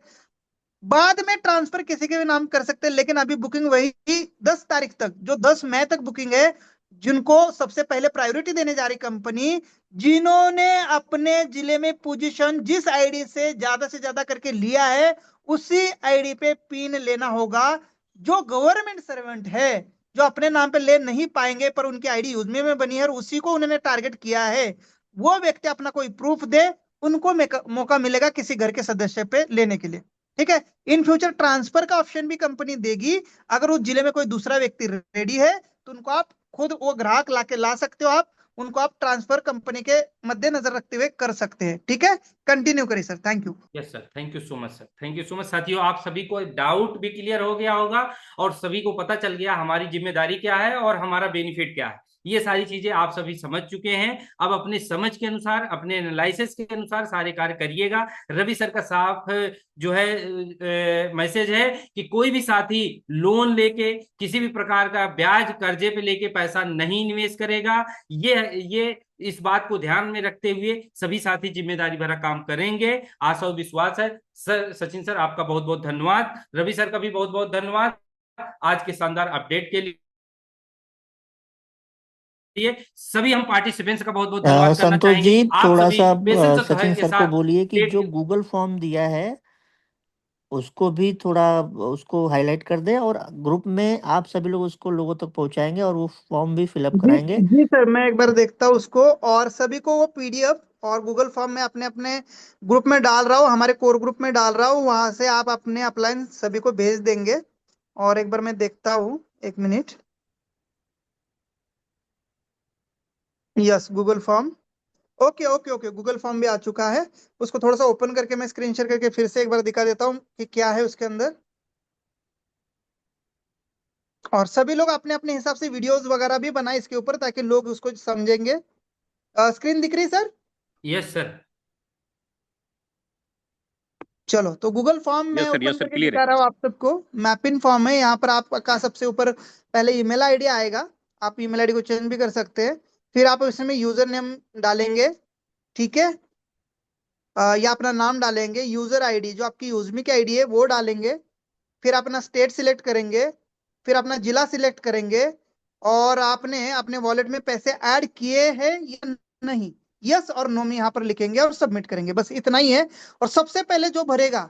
बाद में ट्रांसफर किसी के भी नाम कर सकते हैं, लेकिन अभी बुकिंग वही 10 तारीख तक, जो 10 मई तक बुकिंग है, जिनको सबसे पहले प्रायोरिटी देने जा रही कंपनी, जिन्होंने अपने जिले में पोजीशन जिस आईडी से ज्यादा करके लिया है, उसी आईडी पे पिन लेना होगा। जो गवर्नमेंट सर्वेंट है, जो अपने नाम पे ले नहीं पाएंगे पर उनकी आईडी यूजमी में बनी है और उसी को उन्होंने टारगेट किया है, वो व्यक्ति अपना कोई प्रूफ दे, उनको मौका मिलेगा किसी घर के सदस्य पे लेने के लिए। ठीक है, इन फ्यूचर ट्रांसफर का ऑप्शन भी कंपनी देगी। अगर उस जिले में कोई दूसरा व्यक्ति रेडी है तो उनको आप खुद वो ग्राहक ला सकते हो, आप उनको आप ट्रांसफर कंपनी के मद्देनजर रखते हुए कर सकते हैं। ठीक है, कंटिन्यू करिए sir. Thank you. Yes sir, thank you so much sir, thank you so much. साथियों, आप सभी को डाउट भी क्लियर हो गया होगा और सभी को पता चल गया हमारी जिम्मेदारी क्या है और हमारा बेनिफिट क्या है। ये सारी चीजें आप सभी समझ चुके हैं। अब अपने समझ के अनुसार, अपने एनालिसिस के अनुसार सारे कार्य करिएगा। रवि सर का साफ जो है मैसेज है कि कोई भी साथी लोन लेके किसी भी प्रकार का ब्याज कर्जे पे लेके पैसा नहीं निवेश करेगा। ये इस बात को ध्यान में रखते हुए सभी साथी जिम्मेदारी भरा काम करेंगे, आशा और विश्वास है। सर सचिन सर, आपका बहुत बहुत धन्यवाद। रवि सर का भी बहुत बहुत धन्यवाद आज के शानदार अपडेट के लिए। सभी हम पार्टिसिपेंट्स का बहुत बहुत धन्यवाद करना संतोष चाहेंगे। जी, आप थोड़ा सभी सा पेशेंस और धैर्य सचिन के सर को साथ बोलिए कि डेट जो के गूगल फॉर्म दिया है उसको भी थोड़ा उसको हाईलाइट कर दे और ग्रुप में आप सभी लोग उसको लोगों तक पहुंचाएंगे और वो फॉर्म भी फिलअप जी कराएंगे। जी सर, मैं एक बार देखता हूँ उसको, और सभी को वो पीडीएफ और गूगल फॉर्म में अपने अपने ग्रुप में डाल रहा हूँ, हमारे कोर ग्रुप में डाल रहा हूँ, वहां से आप अपने अपलाइन सभी को भेज देंगे। और एक बार मैं देखता हूँ, एक minute. Yes, Google form. Okay okay okay, Google form भी आ चुका है। उसको थोड़ा सा ओपन करके मैं स्क्रीन शेयर करके फिर से एक बार दिखा देता हूँ कि क्या है उसके अंदर। और सभी लोग अपने अपने हिसाब से वीडियोस वगैरह भी बनाए इसके ऊपर, ताकि लोग उसको समझेंगे। स्क्रीन दिख रही है सर? Yes sir. चलो, तो गूगल फॉर्म मैं ओपन करके दिखा रहा हूँ आप सबको। मैपिंग फॉर्म है, यहाँ पर आपका सबसे ऊपर पहले ईमेल आईडी आएगा। आप ईमेल आईडी को चेंज भी कर सकते हैं। फिर आप इसमें यूजर नेम डालेंगे। ठीक है, या अपना नाम डालेंगे। यूजर आईडी जो आपकी यूजमी की आईडी है वो डालेंगे। फिर अपना स्टेट सिलेक्ट करेंगे। फिर अपना जिला सिलेक्ट करेंगे। और आपने अपने वॉलेट में पैसे ऐड किए हैं या नहीं, यस और नो में यहाँ पर लिखेंगे और सबमिट करेंगे। बस इतना ही है। और सबसे पहले जो भरेगा,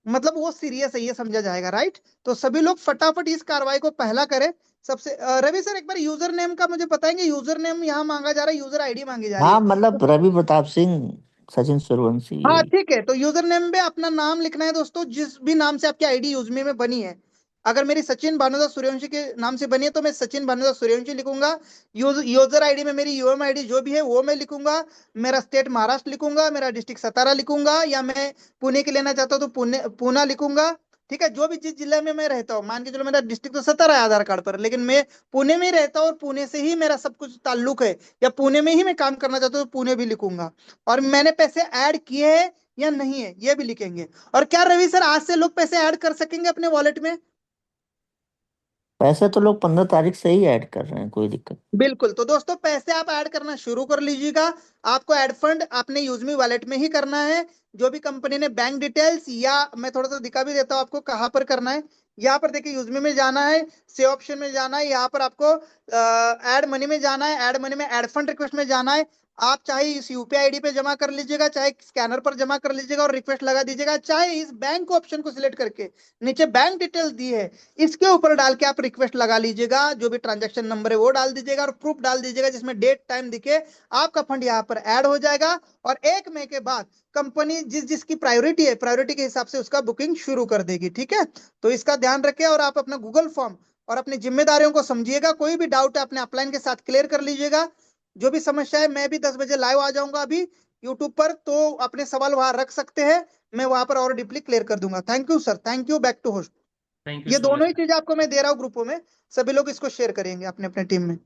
मतलब वो सीरियस है, ये समझा जाएगा। राइट, तो सभी लोग फटाफट इस कार्रवाई को पहला करें। सबसे रवि सर, एक बार यूजर नेम का मुझे बताएंगे। यूजर नेम यहाँ मांगा जा रहा है, यूजर आईडी मांगी जा रही हाँ, है। मतलब रवि प्रताप सिंह, सचिन सूर्यवंशी, हाँ यही। ठीक है, तो यूजर नेम पे अपना नाम लिखना है दोस्तों, जिस भी नाम से आपकी आईडी यूजमी में बनी है। अगर मेरी सचिन भानुदास सूर्यवंशी के नाम से बनी है तो मैं सचिन भानुदास सूर्यवंशी लिखूंगा। यूजर आईडी में मेरी यूएम आईडी जो भी है वो मैं लिखूंगा। मेरा स्टेट महाराष्ट्र लिखूंगा, मेरा डिस्ट्रिक्ट सतारा लिखूंगा, या मैं पुणे के लेना चाहता हूँ तो पूना लिखूंगा। ठीक है, जो भी जिस जिले में मैं रहता हूँ, मान के चलो मेरा डिस्ट्रिक्ट तो सतारा है आधार कार्ड पर, लेकिन मैं पुणे में ही रहता हूँ और पुणे से ही मेरा सब कुछ ताल्लुक है, या पुणे में ही मैं काम करना चाहता हूँ तो पुणे भी लिखूंगा। और मैंने पैसे ऐड किए हैं या नहीं है ये भी लिखेंगे। और क्या रवि सर, आज से लोग पैसे ऐड कर सकेंगे अपने वॉलेट में? पैसे तो लोग 15 तारीख से ही ऐड कर रहे हैं, कोई दिक्कत। बिल्कुल, तो दोस्तों पैसे आप ऐड करना शुरू कर लीजिएगा। आपको ऐड फंड अपने यूजमी वॉलेट में ही करना है। जो भी कंपनी ने बैंक डिटेल्स, या मैं थोड़ा सा दिखा भी देता हूँ आपको कहाँ पर करना है। यहाँ पर देखिए, यूजमी में जाना है, सेव ऑप्शन में जाना है, यहाँ पर आपको ऐड मनी में जाना है, ऐड मनी में ऐड फंड रिक्वेस्ट में जाना है। आप चाहे इस यूपीआई आईडी पे जमा कर लीजिएगा, चाहे स्कैनर पर जमा कर लीजिएगा और रिक्वेस्ट लगा दीजिएगा, चाहे इस बैंक ऑप्शन को सिलेक्ट करके नीचे बैंक डिटेल्स दी है इसके ऊपर डाल के आप रिक्वेस्ट लगा लीजिएगा। जो भी ट्रांजैक्शन नंबर है वो डाल दीजिएगा और प्रूफ डाल दीजिएगा जिसमें डेट टाइम दिखे। आपका फंड यहाँ पर ऐड हो जाएगा और 1 मई के बाद कंपनी जिस जिसकी प्रायोरिटी है, प्रायोरिटी के हिसाब से उसका बुकिंग शुरू कर देगी। ठीक है, तो इसका ध्यान रखें और आप अपना गूगल फॉर्म और अपनी जिम्मेदारियों को समझिएगा। कोई भी डाउट है अपने अपलाइन के साथ क्लियर कर लीजिएगा। जो भी समस्या है, मैं भी 10 बजे लाइव आ जाऊंगा अभी यूट्यूब पर, तो अपने सवाल वहां रख सकते हैं, मैं वहां पर और डीपली क्लियर कर दूंगा। Thank you sir, thank you. Back to host. Thank you ये सो दोनों ही मच। चीजें आपको मैं दे रहा हूँ ग्रुपों में, सभी लोग इसको शेयर करेंगे अपने अपने टीम में।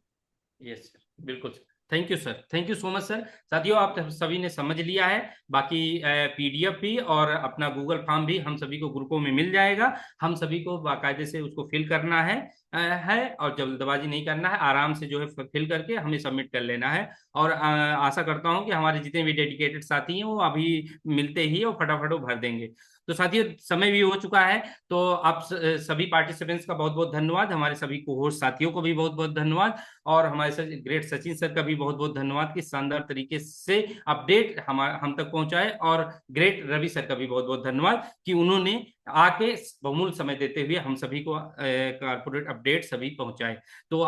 यस सर, बिल्कुल sir. Thank you sir, thank you so much sir. साथियों, आप सभी ने समझ लिया है। बाकी पीडीएफ भी और अपना गूगल फॉर्म भी हम सभी को ग्रुपों में मिल जाएगा। हम सभी को बाकायदे से उसको फिल करना है और जल्दबाजी नहीं करना है, आराम से जो है फिल करके हमें सबमिट कर लेना है। और आशा करता हूं कि हमारे जितने भी डेडिकेटेड साथी हैं वो अभी मिलते ही और फटाफट वो भर देंगे। तो साथियों, समय भी हो चुका है, तो आप सभी पार्टिसिपेंट्स का बहुत बहुत धन्यवाद, हमारे सभी कोहोस्ट साथियों को भी बहुत बहुत धन्यवाद, और हमारे ग्रेट सचिन सर का भी बहुत बहुत धन्यवाद कि शानदार तरीके से अपडेट हम तक पहुंचाए। और ग्रेट रवि सर का भी बहुत बहुत धन्यवाद कि उन्होंने आके बहुमूल्य समय देते हुए हम सभी को कारपोरेट अपडेट सभी पहुंचाए। तो